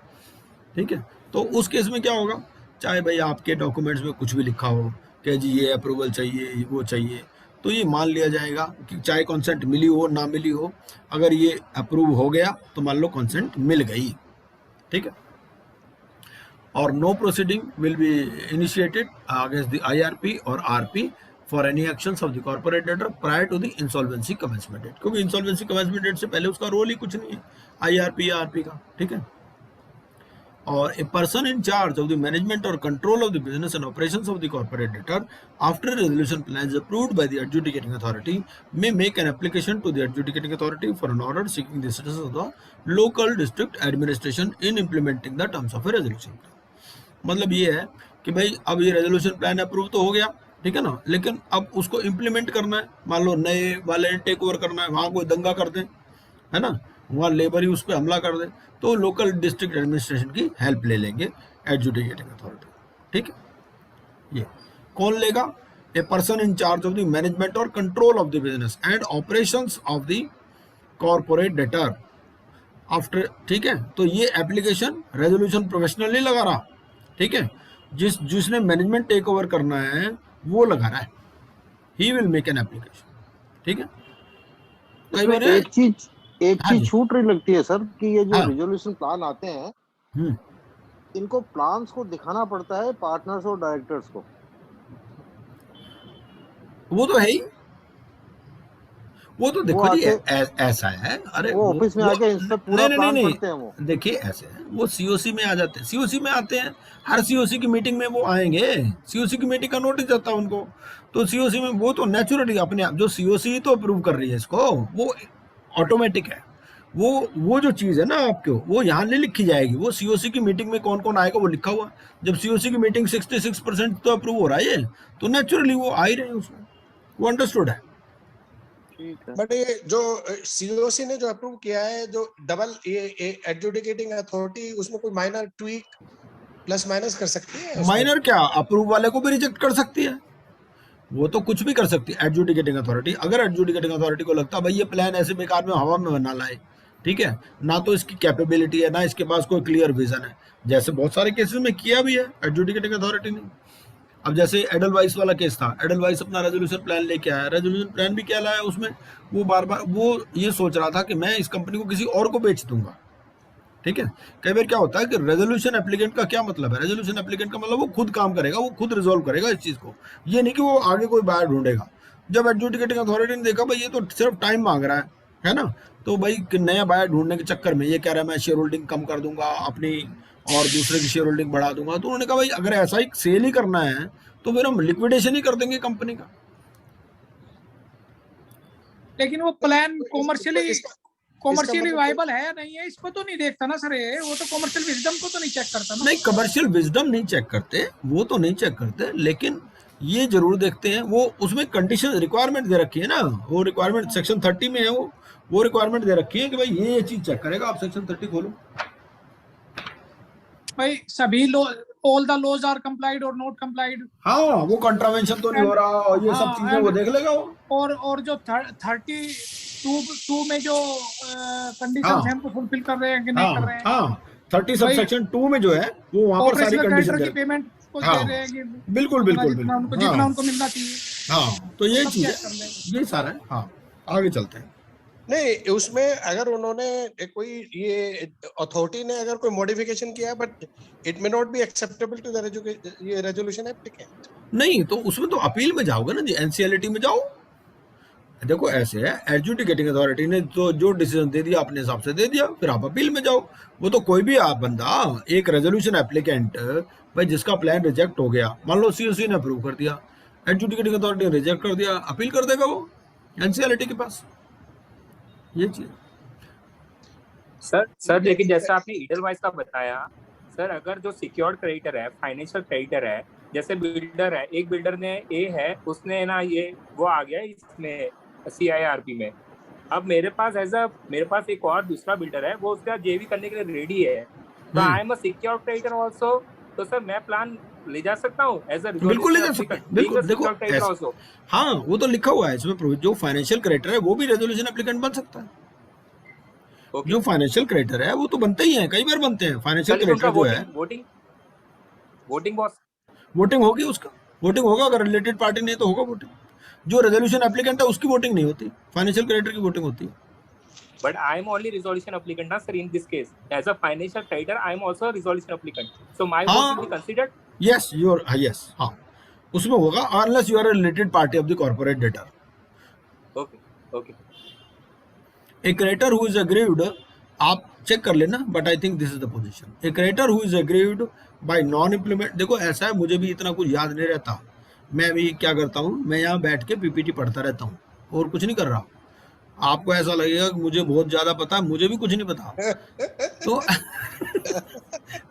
ठीक है। तो उस केस में क्या होगा, चाहे भाई आपके डॉक्यूमेंट्स में कुछ भी लिखा हो कि जी ये अप्रूवल चाहिए, वो चाहिए, तो ये मान लिया जाएगा कि चाहे कंसेंट मिली हो ना मिली हो, अगर ये अप्रूव हो गया तो मान लो कंसेंट मिल गई, ठीक है। और no proceeding will be initiated against the IRP और RP for any actions of the corporate debtor prior to the insolvency commencement date, क्योंकि इंसॉल्वेंसी कमेंसमेंट डेट से पहले उसका रोल ही कुछ नहीं है IRP या RP का, ठीक है। और a person in charge of the management or control of the business and operations of the corporate debtor after a resolution plan is approved by the adjudicating authority may make an application to the adjudicating authority for an order seeking the assistance of the local district administration in implementing the terms of a resolution plan। मतलब ये है कि भाई अब ये resolution plan approve तो हो गया, ठीक है ना, लेकिन अब उसको इम्प्लीमेंट करना है, मान लो नए वाले ने टेक ओवर करना है, वहाँ कोई दंगा कर दे, है ना, वहाँ लेबर ही उस पर हमला कर दे, तो लोकल डिस्ट्रिक्ट एडमिनिस्ट्रेशन की हेल्प ले लेंगे एडजुडिकेटिंग अथॉरिटी, ठीक है। ये कौन लेगा, a person in charge of the management or control of the business and operations of the corporate debtor after, ठीक है। तो ये एप्लीकेशन रेजोल्यूशन प्रोफेशनल नहीं लगा रहा, ठीक है, जिसने मैनेजमेंट टेक ओवर करना है वो लगा रहा है, ही विल मेक एन एप्लीकेशन, ठीक है। एक चीज छूट रही लगती है सर कि ये जो रिजोल्यूशन प्लान आते हैं इनको प्लान्स को दिखाना पड़ता है पार्टनर्स और डायरेक्टर्स को, वो तो है ही, वो तो देखो जी ऐसा है, अरे वो ऑफिस में आके इनसे पूरा प्लान करते हैं वो, देखिए ऐसे है, वो COC में आ जाते हैं, COC में आते हैं, हर COC की मीटिंग में वो आएंगे, COC की मीटिंग का नोटिस जाता है उनको, तो COC में वो तो नेचुरली अपने आप, जो COC तो अप्रूव कर रही है इसको, वो ऑटोमेटिक है, वो जो चीज है ना आपको, वो यहाँ नहीं लिखी जाएगी, वो COC की मीटिंग में कौन कौन आएगा वो लिखा हुआ, जब COC की मीटिंग 66% तो अप्रूव हो रहा है, तो नेचुरली वो आ ही रहे हैं उसमें, वो अंडरस्टूड है। बट ये जो COC ने जो अप्रूव किया है, जो डबल ये एडजुडिकेटिंग अथॉरिटी, उसमें कोई माइनर ट्वीक प्लस माइनस कर सकती है? माइनर क्या, अप्रूव वाले को भी रिजेक्ट कर सकती है, वो तो कुछ भी कर सकती है एडजुडिकेटिंग अथॉरिटी। अगर एडजुडिकेटिंग अथॉरिटी को लगता है भाई ये प्लान ऐसे बेकार में हवा में बना लाए, ठीक है, ना तो इसकी कैपेबिलिटी है, ना इसके पास कोई क्लियर विजन है, जैसे बहुत सारे केसेस में किया भी है एडजुडिकेटिंग अथॉरिटी ने। अब जैसे एडलवाइस वाला केस था, एडलवाइस अपना रेजोल्यूशन प्लान लेके आया, रेजोल्यूशन प्लान भी क्या लाया उसमें, वो बार बार वो ये सोच रहा था कि मैं इस कंपनी को किसी और को बेच दूंगा, ठीक है। कई बार क्या होता है कि रेजोल्यूशन एप्लीकेंट का क्या मतलब है, रेजोल्यूशन एप्लीकेंट का मतलब वो खुद काम करेगा, वो खुद रिजोल्व करेगा इस चीज को, ये नहीं कि वो आगे कोई बायर ढूंढेगा। जब एडजुडिकेटिंग अथॉरिटी ने देखा भाई ये तो सिर्फ टाइम मांग रहा है ना, तो भाई नया बायर ढूंढने के चक्कर में ये कह रहा है मैं शेयर होल्डिंग कम कर दूंगा अपनी और दूसरे की शेयर होल्डिंग बढ़ा दूंगा, तो उन्होंने कहा भाई अगर ऐसा ही सेल ही करना है तो फिर हम लिक्विडेशन ही कर देंगे कंपनी का। लेकिन वो प्लान कॉमर्शियली वायबल है या नहीं है इसको तो नहीं देखता ना सर, ये वो तो कॉमर्शियल विजडम को तो नहीं चेक करता ना। नहीं, कमर्शियल विजडम नहीं चेक करते, वो तो नहीं चेक करते, लेकिन ये जरूर देखते हैं, वो उसमें कंडीशन रिक्वायरमेंट दे रखी है ना, वो रिक्वायरमेंट सेक्शन 30 में है, वो रिक्वायरमेंट दे रखी है कि भाई ये चीज चेक करेगा। आप सेक्शन 30 खोलो भाई, सभी all the laws are complied और नॉट कंप्लाइड। हाँ, वो कंट्रावेंशन तो नहीं हो रहा और ये सब चीजें वो देख लेगा वो। और जो 32 में जो कंडीशंस हैं उनको फुलफिल कर रहे हैं कि नहीं कर रहे हैं। हाँ, 30 सब सेक्शन 2 में जो है वो वहां पर सारी कंडीशन की पेमेंट को दे रहे हैं कि बिल्कुल जितना उनको मिलना चाहिए। हाँ, तो ये चीज है, ये सारा है। हाँ, आगे चलते हैं। नहीं, उसमें अगर उन्होंने कोई ये अथॉरिटी ने अगर कोई मॉडिफिकेशन किया but it may not be acceptable to the resolution applicant, नहीं तो उसमें तो अपील में जाओगे ना जी, एनसीएलटी में जाओ। देखो ऐसे है, एडजुडिकेटिंग अथॉरिटी ने तो जो डिसीजन दे दिया अपने हिसाब से दे दिया, फिर आप अपील में जाओ। वो तो कोई भी आप बंदा, एक रेजोल्यूशन एप्लीकेंट भाई जिसका प्लान रिजेक्ट हो गया, मान लो सीओसी ने अप्रूव कर दिया, एडजुडिकेटिंग अथॉरिटी ने रिजेक्ट कर दिया, अपील कर देगा वो एनसीएलटी के पास, ये चीज। सर लेकिन जैसा आपने ईडलवाइज का बताया सर, अगर जो सिक्योर्ड क्रेडिटर है, फाइनेंशियल क्रेडिटर है, जैसे बिल्डर है, एक बिल्डर ने ए है, उसने ना ये वो आ गया इसमें CIRP में, अब मेरे पास एक और दूसरा बिल्डर है, वो उसका जेवी करने के लिए रेडी है, तो I am a secured creditor also, तो सर मैं प्लान ले जा सकता हूँ एज अ, बिल्कुल ले जा सकते हैं, बिल्कुल। देखो हाँ, वो तो लिखा हुआ है इसमें, जो फाइनेंशियल क्रेडिटर है वो भी रेजोल्यूशन एप्लीकेंट बन सकता है। जो फाइनेंशियल क्रेडिटर है वो तो बनते ही हैं, कई बार बनते हैं फाइनेंशियल क्रेडिटर जो है। वोटिंग होगी, उसका वोटिंग होगा, अगर रिलेटेड पार्टी नहीं तो होगा वोटिंग। जो रेजोल्यूशन एप्लीकेंट है उसकी वोटिंग नहीं होती, फाइनेंशियल क्रेडिटर की वोटिंग होती है। But I am only resolution applicant, na sir. In this case, as a financial creditor, I am also a resolution applicant. So my vote will be considered. Yes, yes, हाँ, उसमें होगा, unless you are a related party of the corporate debtor. Okay. A creditor who is aggrieved, आप check कर लेना, but I think this is the position. A creditor who is aggrieved by non-implement, देखो ऐसा है, मुझे भी इतना कुछ याद नहीं रहता, मैं भी क्या करता हूँ, मैं यहाँ बैठ के PPT पढ़ता रहता हूँ और कुछ नहीं कर रहा। आपको ऐसा लगेगा कि मुझे बहुत ज्यादा पता है, मुझे भी कुछ नहीं पता।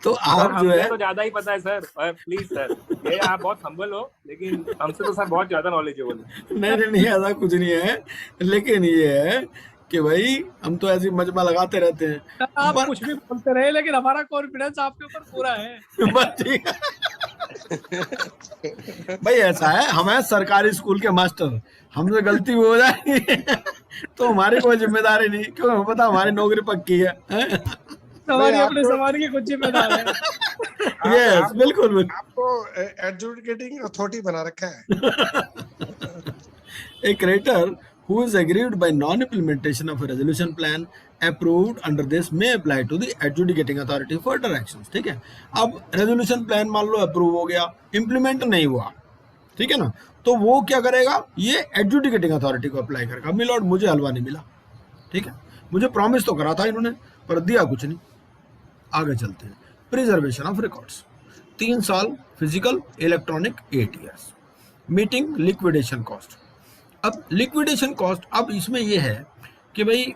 तो आप जो है तो ज्यादा ही पता है सर, प्लीज सर, ये आप बहुत हम्बल हो, लेकिन हमसे तो सर बहुत ज्यादा नॉलेजेबल है। नहीं ऐसा कुछ नहीं है, लेकिन ये है कि भाई हम तो ऐसी मजमा लगाते रहते हैं। आप कुछ भी बोलते रहे, लेकिन हमारा कॉन्फिडेंस आपके ऊपर पूरा है। बस ठीक है भाई, ऐसा है, हम हैं सरकारी स्कूल के मास्टर, हमसे गलती हो जाएगी तो हमारी कोई जिम्मेदारी नहीं, क्यों हमें पता हमारी नौकरी पक्की है। हमारी अपने समाज की कुछ जिम्मेदार है। यस, बिल्कुल। आपको एडजुडिकेटिंग अथॉरिटी बना रखा है। A creditor who is aggrieved by non-implementation of a resolution plan approved under this may apply to the adjudicating authority for further actions। ठीक है, अब रेजोल्यूशन प्लान मान लो अप्रूव हो गया, इम्प्लीमेंट नहीं हुआ, ठीक है ना, तो वो क्या करेगा, ये एडजुडिकेटिंग अथॉरिटी को अप्लाई करेगा। मिलॉर्ड मुझे हलवा नहीं मिला, ठीक है, मुझे प्रॉमिस तो करा था इन्होंने पर दिया कुछ नहीं। आगे चलते हैं, प्रिजर्वेशन ऑफ रिकॉर्ड्स, 3 साल physical, electronic 8 years, meeting liquidation cost. अब लिक्विडेशन कॉस्ट, अब इसमें ये है कि भाई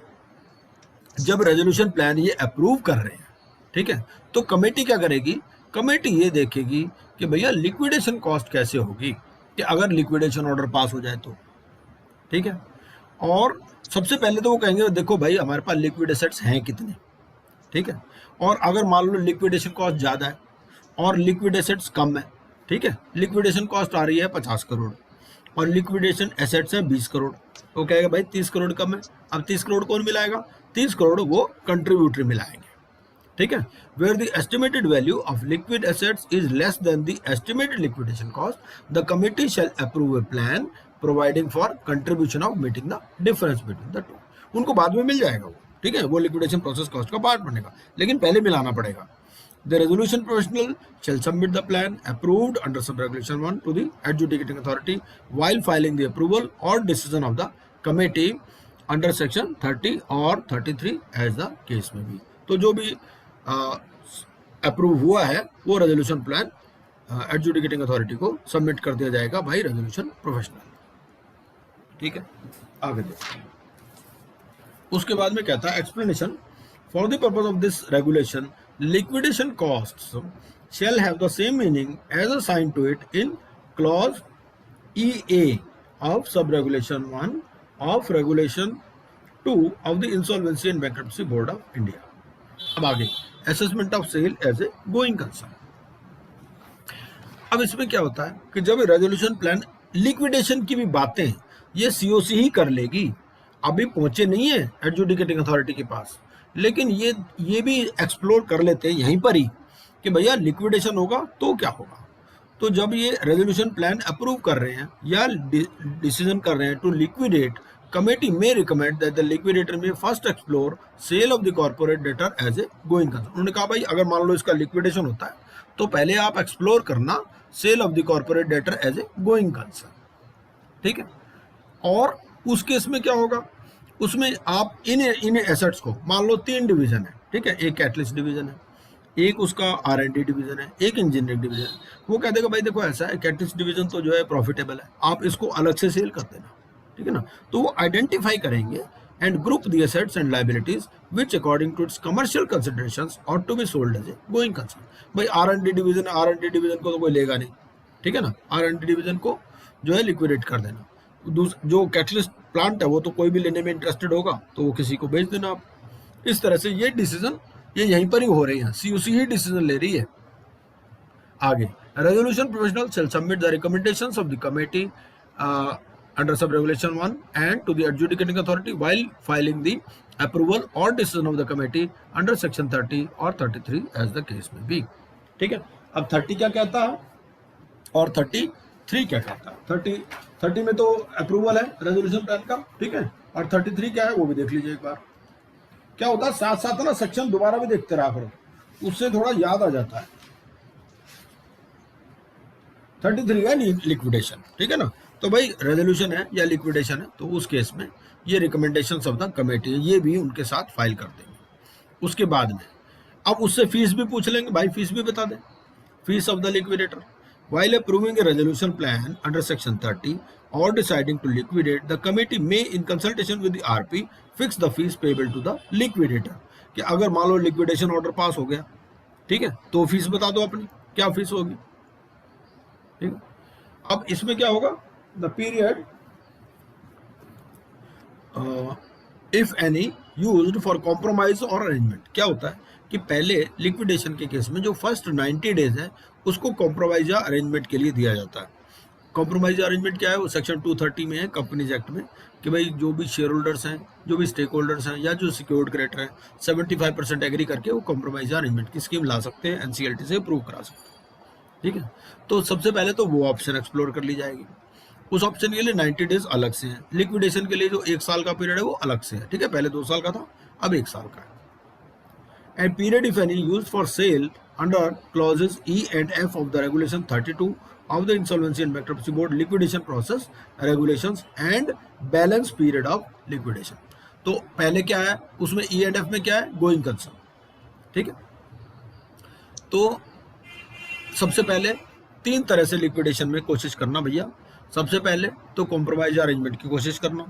जब रेजोल्यूशन प्लान ये अप्रूव कर रहे हैं, ठीक है, तो कमेटी क्या करेगी, कमेटी ये देखेगी कि भैया लिक्विडेशन कॉस्ट कैसे होगी, कि अगर लिक्विडेशन ऑर्डर पास हो जाए तो, ठीक है। और सबसे पहले तो वो कहेंगे देखो भाई हमारे पास लिक्विड एसेट्स हैं कितने, ठीक है, और अगर मान लो लिक्विडेशन कॉस्ट ज़्यादा है और लिक्विड एसेट्स कम है, ठीक है, लिक्विडेशन कॉस्ट आ रही है 50 करोड़ और लिक्विडेशन एसेट्स है 20 करोड़, वो कहेगा भाई 30 करोड़ कम है। अब 30 करोड़ कौन मिलाएगा, 30 करोड़ वो कंट्रीब्यूटरी मिलाएंगे, ठीक है। Where the estimated value of liquid assets is less than the estimated liquidation cost, the committee shall approve a plan providing for contribution of meeting the difference between the two. उनको बाद में मिल जाएगा वो, ठीक है, वो लिक्विडेशन प्रोसेस कॉस्ट का पार्ट बनेगा, लेकिन पहले मिलाना पड़ेगा। The resolution professional shall submit the plan approved under sub-regulation 1 to the adjudicating authority while filing the approval or decision of the committee under section 30 or 33 as the case may be। तो जो भी approve हुआ है वो resolution plan adjudicating authority को submit कर दिया जाएगा बाय रेजोल्यूशन प्रोफेशनल। ठीक है, आगे देखते हैं। उसके बाद में कहता है explanation for the purpose of this regulation liquidation costs shall have the same meaning as assigned to it in clause EA of sub-regulation 1 of regulation 2 of the Insolvency and Bankruptcy Board of India। अब आगे assessment of sale as a going concern। अब इसमें क्या होता है कि जब resolution plan liquidation की भी बातें ये सीओसी ही कर लेगी, अभी पहुंचे नहीं है एडजुडिकेटिंग अथॉरिटी के पास, लेकिन ये भी एक्सप्लोर कर लेते हैं यहीं पर ही कि भैया लिक्विडेशन होगा तो क्या होगा। तो जब ये रेजोल्यूशन प्लान अप्रूव कर रहे हैं या डिसीजन कर रहे हैं to liquidate, committee may recommend that the liquidator may first explore sale of the corporate debtor as a going concern. उन्होंने कहा भाई अगर मान लो इसका लिक्विडेशन होता है तो पहले आप एक्सप्लोर करना sale of the corporate debtor as a going concern. ठीक है, और उस केस में क्या होगा, उसमें आप इन एसेट्स को मान लो 3 डिवीजन है, ठीक है, एक कैटलिस्ट डिवीजन है, एक उसका R&D डिवीजन है, एक इंजीनियरिंग डिवीजन है। वो कह देगा भाई देखो ऐसा है, कैटलिस्ट डिवीजन तो जो है प्रॉफिटेबल है, आप इसको अलग से सेल कर देना, ठीक है ना। तो वो आइडेंटिफाई करेंगे and group the assets and liabilities which according to its commercial considerations or to be sold as a going concern. भाई R&D डिवीजन है, R&D डिवीजन को तो कोई लेगा नहीं, ठीक है ना, R&D डिवीजन को जो है लिक्विडेट कर देना। जो कैटलिस्ट प्लांट है वो तो कोई भी लेने में इंटरेस्टेड होगा तो वो किसी को बेच देना आप। इस तरह से ये डिसीजन ये यहीं पर ही हो रही है, सीओसी ही डिसीजन ले रही है। आगे resolution professional shall submit the recommendations of the committee under sub regulation 1 and to the adjudicating authority while filing the approval or decision of the committee under section 30 or 33 as the case may be. ठीक है, अब 30 क्या कहता है और 33 क्या कहता है। 30 में तो अप्रूवल है रेजोल्यूशन प्लान का, ठीक है, और 33 क्या है वो भी देख लीजिए एक बार। क्या होता है साथ साथ ना सेक्शन दोबारा भी देखते रहा करो, उससे थोड़ा याद आ जाता है। 33 है लिक्विडेशन, ठीक है ना। तो भाई रेजोल्यूशन है या लिक्विडेशन है तो उस केस में ये रिकमेंडेशन ऑफ द कमेटी ये भी उनके साथ फाइल कर देंगे। उसके बाद में अब उससे फीस भी पूछ लेंगे, भाई फीस भी बता दें, fees of the liquidator. While approving a resolution plan under section 30 or deciding to liquidate, the committee may in consultation with the RP fix the fees payable to the liquidator। कि अगर मान लो liquidation order pass हो गया, ठीक है, तो fees बता दो अपनी क्या फीस होगी। ठीक है, अब इसमें क्या होगा, the period if any used for compromise और अरेंजमेंट। क्या होता है कि पहले लिक्विडेशन के केस में जो फर्स्ट 90 डेज है उसको कॉम्प्रोमाइज या अरेंजमेंट के लिए दिया जाता है। कॉम्प्रोमाइज या अरेंजमेंट क्या है, वो सेक्शन 230 में है कंपनीज एक्ट में कि भाई जो भी शेयर होल्डर्स हैं, जो भी स्टेक होल्डर्स हैं या जो सिक्योर्ड क्रेडिटर हैं 75% एग्री करके वो कॉम्प्रोमाइज या अरेंजमेंट की स्कीम ला सकते हैं, NCLT से अप्रूव करा सकते हैं। ठीक है, तो सबसे पहले तो वो ऑप्शन एक्सप्लोर कर ली जाएगी। उस ऑप्शन के लिए 90 डेज अलग से हैं, लिक्विडेशन के लिए जो 1 साल का पीरियड है वो अलग से है। ठीक है, पहले 2 साल का था, अब 1 साल का है। And period if any used for sale under clauses E and F of the regulation 32 of the Insolvency and Bankruptcy Board liquidation process regulations and balance period of liquidation। तो पहले क्या है उसमें E and F में क्या है, going concern. ठीक है, तो सबसे पहले 3 तरह से लिक्विडेशन में कोशिश करना भैया। सबसे पहले तो कॉम्प्रोमाइज अरेंजमेंट की कोशिश करना,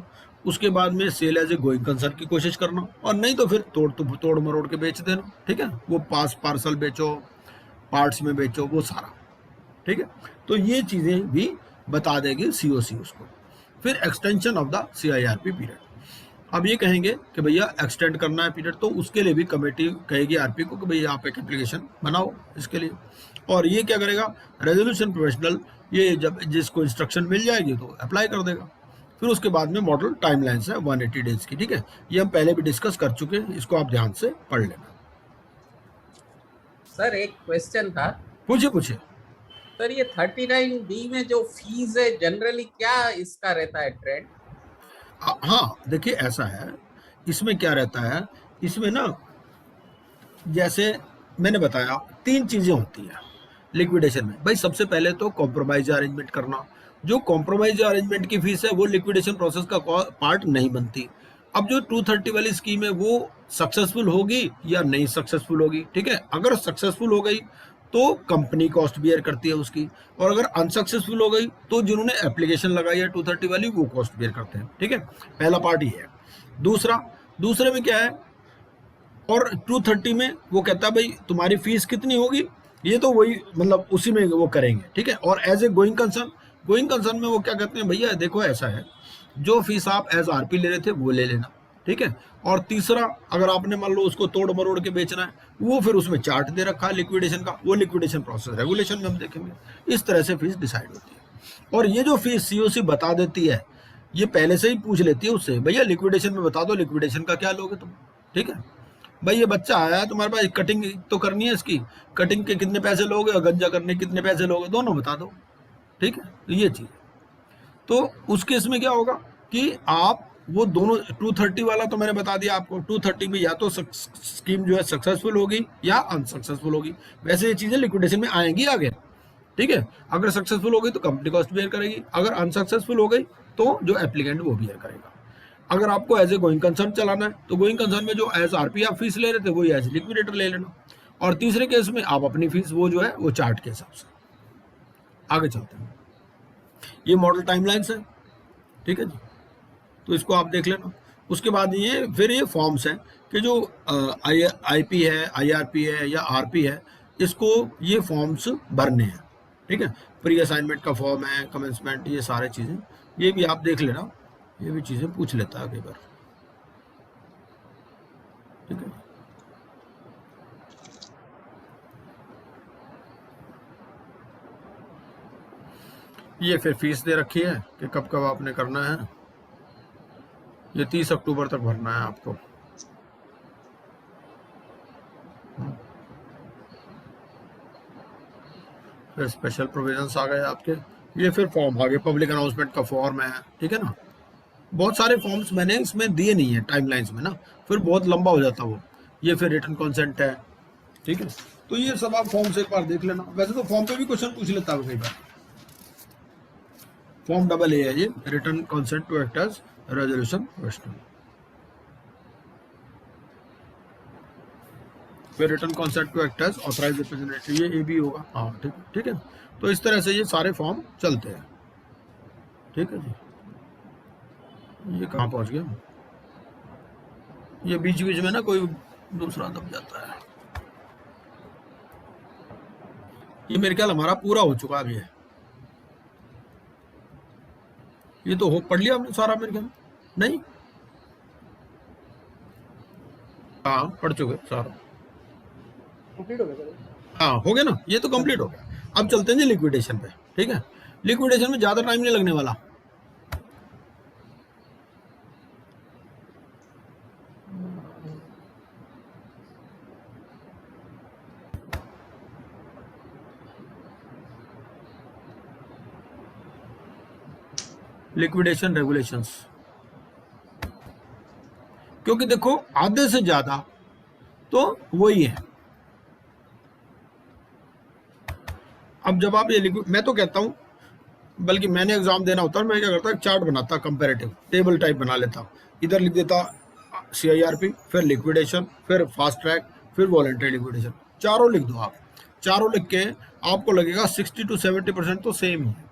उसके बाद में sale as a going concern की कोशिश करना, और नहीं तो फिर तोड़ मरोड़ के बेच देना। ठीक है, वो पार्सल बेचो, पार्ट्स में बेचो, वो सारा। ठीक है, तो ये चीज़ें भी बता देगी सीओसी उसको। फिर extension of the CIRP period. अब ये कहेंगे कि भैया एक्सटेंड करना है पीरियड, तो उसके लिए भी कमेटी कहेगी आरपी को कि भैया आप एक एप्लीकेशन बनाओ इसके लिए। और ये क्या करेगा, रेजोल्यूशन प्रोफेशनल ये जब जिसको इंस्ट्रक्शन मिल जाएगी तो अप्लाई कर देगा। फिर उसके बाद में मॉडल टाइमलाइंस है 180 डेज की। ठीक है, ये हम पहले भी डिस्कस कर चुके हैं, इसको आप ध्यान से पढ़ लेना। सर एक क्वेश्चन था। पूछिए। सर ये 39B में जो फीस है जनरली क्या इसका रहता है ट्रेंड? हाँ देखिए ऐसा है, इसमें क्या रहता है इसमें ना जैसे मैंने बताया 3 चीजें होती है लिक्विडेशन में। भाई सबसे पहले तो कॉम्प्रोमाइज अरेंजमेंट करना। जो कॉम्प्रोमाइज अरेंजमेंट की फीस है वो लिक्विडेशन प्रोसेस का पार्ट नहीं बनती। अब जो 230 वाली स्कीम है वो सक्सेसफुल होगी या नहीं सक्सेसफुल होगी, ठीक है। अगर सक्सेसफुल हो गई तो कंपनी कॉस्ट बियर करती है उसकी, और अगर अनसक्सेसफुल हो गई तो जिन्होंने एप्लीकेशन लगाई है 230 वाली वो कॉस्ट बियर करते हैं, ठीक है। पहला पार्ट ये है। दूसरे में क्या है, और 230 में वो कहता है भाई तुम्हारी फीस कितनी होगी, ये तो वही मतलब उसी में वो करेंगे, ठीक है। और एज ए गोइंग कंसर्न में वो क्या कहते हैं, भैया देखो ऐसा है, जो फीस आप एज आरपी ले रहे थे वो ले लेना, ठीक है। और तीसरा, अगर आपने मान लो उसको तोड़ मरोड़ के बेचना है, वो फिर उसमें चार्ट दे रखा है लिक्विडेशन का, वो लिक्विडेशन प्रोसेस रेगुलेशन में हम देखेंगे। इस तरह से फीस डिसाइड होती है। और ये जो फीस सीओसी बता देती है, ये पहले से ही पूछ लेती है उससे, भैया लिक्विडेशन में बता दो लिक्विडेशन का क्या लोगे तुम, ठीक है। भाई ये बच्चा आया है तुम्हारे पास, कटिंग तो करनी है इसकी, कटिंग के कितने पैसे लोगे और गंजा करने के कितने पैसे लोगे, दोनों बता दो, ठीक है। ये चीज तो उस केस में क्या होगा कि आप वो दोनों 230 वाला तो मैंने बता दिया आपको, 230 में या तो स्कीम जो है सक्सेसफुल होगी या अनसक्सेसफुल होगी। वैसे ये चीजें लिक्विडेशन में आएंगी आगे, ठीक है। अगर सक्सेसफुल हो गई तो कंपनी कॉस्ट बियर करेगी, अगर अनसक्सेसफुल हो गई तो जो एप्लीकेंट वो बियर करेगा। अगर आपको एज ए गोइंग कंसर्न चलाना है तो गोइंग कंसर्न में जो एज आरपी आप फीस ले रहे थे वही एज लिक्विडेटर ले लेना, और तीसरे केस में आप अपनी फीस वो जो है वो चार्ट के हिसाब से। आगे चलते हैं, ये मॉडल टाइमलाइंस है, ठीक है जी, तो इसको आप देख लेना। उसके बाद ये फिर ये फॉर्म्स हैं कि जो आईपी है, आईआरपी है या आरपी है, इसको ये फॉर्म्स भरने हैं, ठीक है। प्री असाइनमेंट का फॉर्म है, कमेंसमेंट, ये सारे चीज़ें ये भी आप देख लेना, ये भी चीज़ें पूछ लेता है कई बार, ठीक है। ये फिर फीस दे रखी है कि कब कब आपने करना है, ये 30 अक्टूबर तक भरना है आपको। फिर स्पेशल प्रोविजंस आ गए आपके, ये फिर फॉर्म आ गए, पब्लिक अनाउंसमेंट का फॉर्म है, ठीक है ना। बहुत सारे फॉर्म्स मैंने इसमें दिए नहीं है टाइमलाइंस में ना, फिर बहुत लंबा हो जाता वो। ये फिर रिटर्न कॉन्सेंट है, ठीक है। तो ये सब आप फॉर्म से एक बार देख लेना। वैसे तो फॉर्म पे भी क्वेश्चन पूछ लेता है कई बार। फॉर्म AA है ये, return consent to act as resolution question. फिर return consent to act as authorised representative, ये AB होगा, हाँ ठीक है। तो इस तरह से ये सारे फॉर्म चलते हैं, ठीक है जी। ये कहाँ पहुंच गया, ये बीच बीच में ना कोई दूसरा दब जाता है। ये मेरे ख्याल हमारा पूरा हो चुका है, ये तो हो पढ़ लिया हमने सारा मेरे ख्याल, नहीं? हाँ पढ़ चुके सारा, कंप्लीट हो गया। हाँ हो गया ना, ये तो कंप्लीट हो गया। अब चलते हैं जी लिक्विडेशन पे, ठीक है। लिक्विडेशन में ज्यादा टाइम नहीं लगने वाला। लिक्विडेशन रेगुलेशंस, क्योंकि देखो आधे से ज्यादा तो वही है। अब जब आप ये मैं तो कहता हूं, बल्कि मैंने एग्जाम देना होता है, मैं क्या करता, चार्ट बनाता, कंपैरेटिव टेबल टाइप बना लेता, इधर लिख देता CIRP, फिर लिक्विडेशन, फिर फास्ट ट्रैक, फिर वॉलंटरी लिक्विडेशन, चारों लिख दो आप। चारों लिख के आपको लगेगा 60 to 70% तो सेम ही है।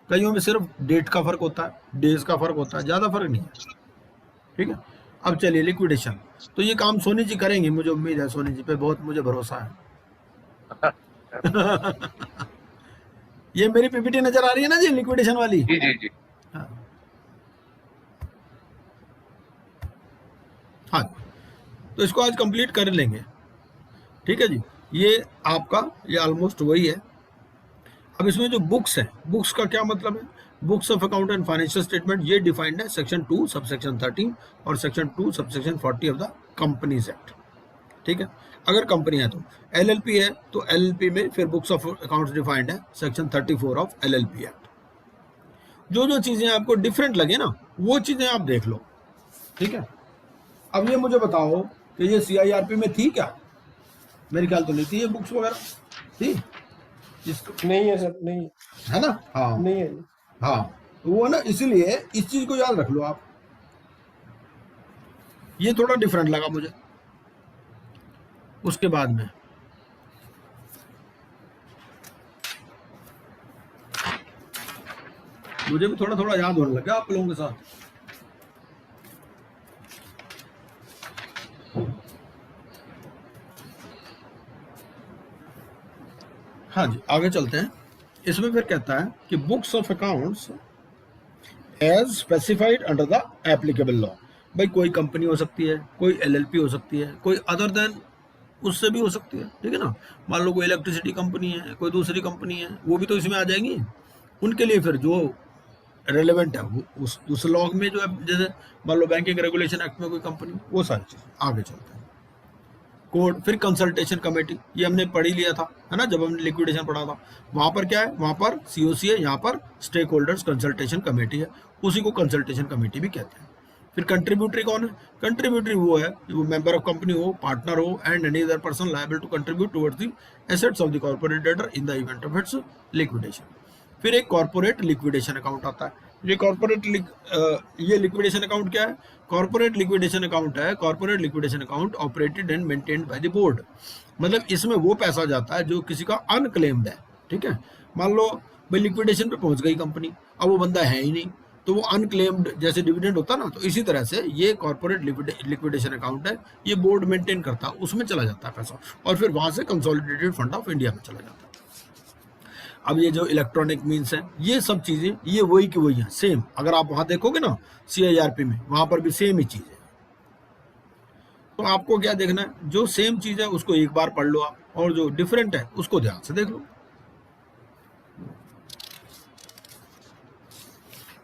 कईयों में सिर्फ डेट का फर्क होता है, डेज का फर्क होता है, ज्यादा फर्क नहीं है, ठीक है। अब चलिए लिक्विडेशन, तो ये काम सोनी जी करेंगे, मुझे उम्मीद है, सोनी जी पे बहुत मुझे भरोसा है। ये मेरी PPT नजर आ रही है ना जी, लिक्विडेशन वाली? जी जी जी। हाँ, तो इसको आज कंप्लीट कर लेंगे, ठीक है जी। ये आपका ये ऑलमोस्ट वही है। अब इसमें जो बुक्स है, बुक्स का क्या मतलब है, books of account and financial statement, ये डिफाइंड है सेक्शन 2 सबसेक्शन 13 और section 2 subsection 40 of the companies act, ठीक है। अगर कंपनी है तो LLP है तो LLP में फिर बुक्स ऑफ अकाउंट्स डिफाइंड है सेक्शन 34 ऑफ LLP एक्ट। जो जो चीजें आपको डिफरेंट लगे ना वो चीजें आप देख लो, ठीक है। अब ये मुझे बताओ कि ये CIRP में थी क्या? मेरे ख्याल तो नहीं थी ये बुक्स वगैरह, थी इसको नहीं है सर, नहीं है ना? हाँ नहीं है। हाँ, तो वो ना, इसीलिए इस चीज को याद रख लो आप। ये थोड़ा डिफरेंट लगा मुझे। उसके बाद में मुझे भी थोड़ा थोड़ा याद होने लगा आप लोगों के साथ। हाँ जी, आगे चलते हैं। इसमें फिर कहता है कि books of accounts as specified under the applicable law. भाई कोई कंपनी हो सकती है, कोई LLP हो सकती है, कोई अदर देन उससे भी हो सकती है, ठीक है ना। मान लो कोई इलेक्ट्रिसिटी कंपनी है, कोई दूसरी कंपनी है, वो भी तो इसमें आ जाएंगी। उनके लिए फिर जो रेलेवेंट है वो उस लॉ में जो है, जैसे मान लो बैंकिंग रेगुलेशन एक्ट में कोई कंपनी, वो सारी चीज। आगे चलते हैं। कोड, फिर कंसल्टेशन कमेटी, ये हमने पढ़ ही लिया था, है ना, जब हमने लिक्विडेशन पढ़ा था। वहां पर क्या है, वहां पर COC है, यहाँ पर स्टेक होल्डर्स कंसल्टेशन कमेटी है, उसी को कंसल्टेशन कमेटी भी कहते हैं। फिर कंट्रीब्यूटरी कौन है? कंट्रीब्यूटरी वो है जो मेंबर ऑफ कंपनी हो, पार्टनर हो, and any other person liable to contribute towards the assets of the corporate debtor in the event of its liquidation. फिर एक कॉर्पोरेट लिक्विडेशन अकाउंट आता है। ये लिक्विडेशन अकाउंट क्या है? कॉर्पोरेट लिक्विडेशन अकाउंट है। Corporate liquidation account operated and maintained by the board. मतलब इसमें वो पैसा जाता है जो किसी का अनक्लेम्ड है, ठीक है। मान लो भाई लिक्विडेशन पे पहुंच गई कंपनी, अब वो बंदा है ही नहीं, तो वो अनक्लेम्ड जैसे डिविडेंड होता ना, तो इसी तरह से ये कॉर्पोरेट लिक्विडेशन अकाउंट है, ये बोर्ड मेंटेन करता है, उसमें चला जाता है पैसा, और फिर वहां से कंसोलिडेटेड फंड ऑफ इंडिया में चला जाता है। अब ये जो इलेक्ट्रॉनिक मीन्स है, ये सब चीजें ये वही की वही है, सेम। अगर आप वहां देखोगे ना CIRP में, वहां पर भी सेम ही चीज है। तो आपको क्या देखना है, जो सेम चीज है उसको एक बार पढ़ लो आप, और जो डिफरेंट है उसको ध्यान से देख लो।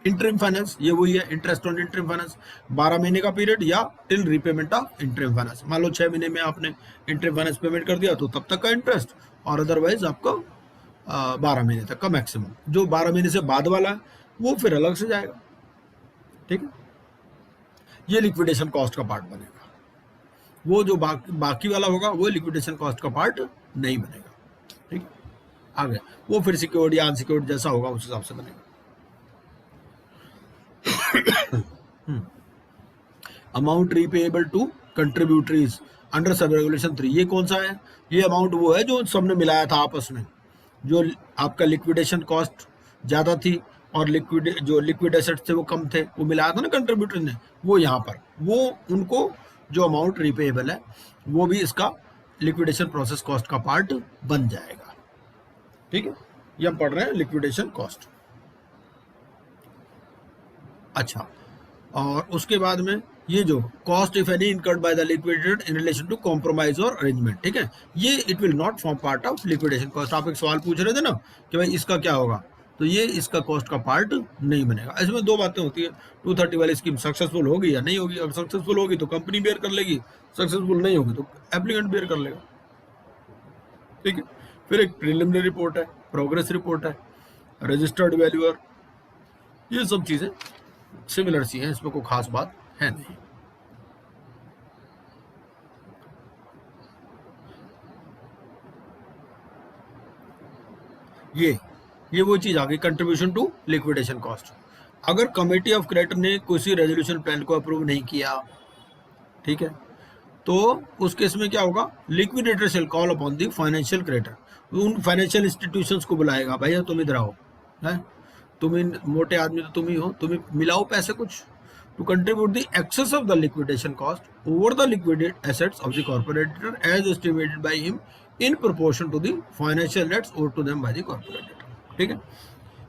इंटरिम फाइनेंस, ये वही है, इंटरेस्ट ऑन इंटरिम फाइनेंस, 12 महीने का पीरियड या till repayment of interim finance. मान लो 6 महीने में आपने इंटरिम फाइनेंस पेमेंट कर दिया तो तब तक का इंटरेस्ट, और अदरवाइज आपको 12 महीने तक का मैक्सिमम। जो 12 महीने से बाद वाला है वो फिर अलग से जाएगा, ठीक है। ये लिक्विडेशन कॉस्ट का पार्ट बनेगा। वो जो बाकी वाला होगा वो लिक्विडेशन कॉस्ट का पार्ट नहीं बनेगा, ठीक है। आगे वो फिर सिक्योर्ड या अनसिक्योर्ड जैसा होगा उस हिसाब से बनेगा। Amount repayable to contributories under sub regulation 3, ये कौन सा है? ये अमाउंट वो है जो सबने मिलाया था आपस में, जो आपका लिक्विडेशन कॉस्ट ज्यादा थी और लिक्विड एसेट्स थे वो कम थे, वो मिलाया था ना कंट्रीब्यूटर ने, वो यहाँ पर वो उनको जो अमाउंट रीपेएबल है वो भी इसका लिक्विडेशन प्रोसेस कॉस्ट का पार्ट बन जाएगा, ठीक है। ये हम पढ़ रहे हैं लिक्विडेशन कॉस्ट। अच्छा, और उसके बाद में ये जो cost if any incurred by the liquidator in relation to compromise और अरेंजमेंट, ठीक है, ये it will not form part of liquidation cost. आप एक सवाल पूछ रहे थे ना कि भाई इसका क्या होगा, तो ये इसका कॉस्ट का पार्ट नहीं बनेगा। इसमें दो बातें होती है, 230 वाली स्कीम सक्सेसफुल होगी या नहीं होगी। अगर सक्सेसफुल होगी तो कंपनी बेयर कर लेगी, सक्सेसफुल नहीं होगी तो एप्लीकेंट बेयर कर लेगा, ठीक है। फिर एक प्रिलिमिनरी रिपोर्ट है, प्रोग्रेस रिपोर्ट है, रजिस्टर्ड वैल्यूअर, ये सब चीजें सिमिलर सी हैं, इसमें कोई खास बात है नहीं। ये वो चीज आ गई, कंट्रीब्यूशन टू लिक्विडेशन कॉस्ट। अगर कमेटी ऑफ क्रेडिटर ने किसी रेजोल्यूशन प्लान को अप्रूव नहीं किया, ठीक है, तो उस केस में क्या होगा, liquidator shall call upon the financial creditor, उन फाइनेंशियल इंस्टीट्यूशंस को बुलाएगा, भैया तुम इधर आओ, है तुम मोटे आदमी तो तुम ही हो, तुम मिलाओ पैसे कुछ, to contribute the excess of the liquidation cost over the liquidated assets of the corporator as estimated by him in proportion to the financial debts over to them by the corporator, ठीक है।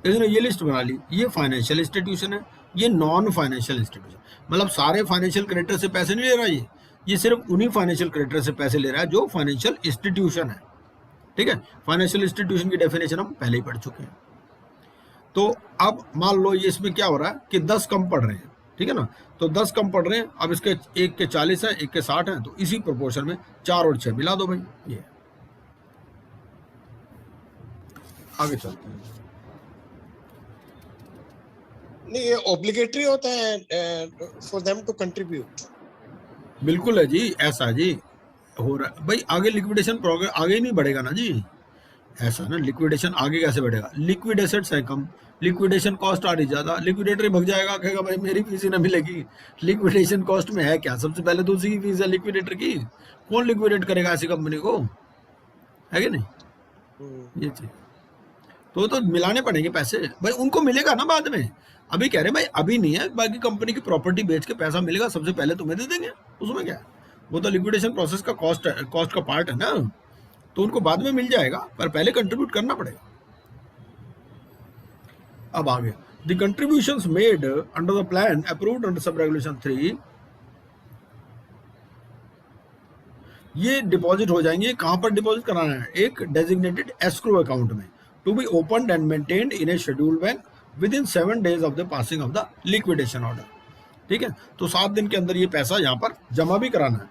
इसने ये list बना ली, ये financial institution है, ये non financial institution, मतलब सारे फाइनेंशियल क्रेडिटर से पैसे नहीं ले रहा ये सिर्फ उन्हीं फाइनेंशियल क्रेडिटर से पैसे ले रहा है जो फाइनेंशियल इंस्टीट्यूशन है, ठीक है। फाइनेंशियल इंस्टीट्यूशन की डेफिनेशन हम पहले ही पढ़ चुके हैं। तो अब मान लो ये इसमें क्या हो रहा है कि 10 कम पढ़ रहे हैं, ठीक है ना, तो 10 कम पढ़ रहे हैं, अब इसके एक के 40 है, एक के 60 है, तो इसी प्रोपोर्शन में 4 और 6 मिला दो भाई। ये आगे चलते हैं। नहीं, ये ऑब्लिगेटरी होता है फॉर देम टू कंट्रीब्यूट। बिल्कुल है जी, ऐसा जी हो रहा है भाई। आगे लिक्विडेशन प्रोग्रेस आगे ही नहीं बढ़ेगा ना जी, ऐसा ना। लिक्विडेशन आगे कैसे बढ़ेगा? लिक्विड एसेट्स है कम, लिक्विडेशन कॉस्ट आ रही ज्यादा, लिक्विडेटर भग जाएगा, कहेगा भाई मेरी फीस ही ना मिलेगी। लिक्विडेशन कॉस्ट में है क्या? सबसे पहले तो उसी की फीस है लिक्विडेटर की। कौन लिक्विडेट करेगा ऐसी कंपनी को, है कि नहीं? ये चीज तो मिलाने पड़ेंगे पैसे भाई, उनको मिलेगा ना बाद में। अभी कह रहे भाई अभी नहीं है, बाकी कंपनी की प्रॉपर्टी बेच के पैसा मिलेगा, सबसे पहले तुम्हें दे देंगे, उसमें क्या है? वो तो लिक्विडेशन प्रोसेस का कॉस्ट का पार्ट है ना, तो उनको बाद में मिल जाएगा, पर पहले कंट्रीब्यूट करना पड़ेगा। अब आगे the contributions made under the plan approved under sub regulation 3, ये डिपॉजिट हो जाएंगे। कहां पर डिपॉजिट कराना है? एक डेजिग्नेटेड एस्क्रो अकाउंट में, to be opened and maintained in a scheduled bank within 7 days of the passing of the liquidation order. ठीक है, तो 7 दिन के अंदर ये पैसा यहाँ पर जमा भी कराना है।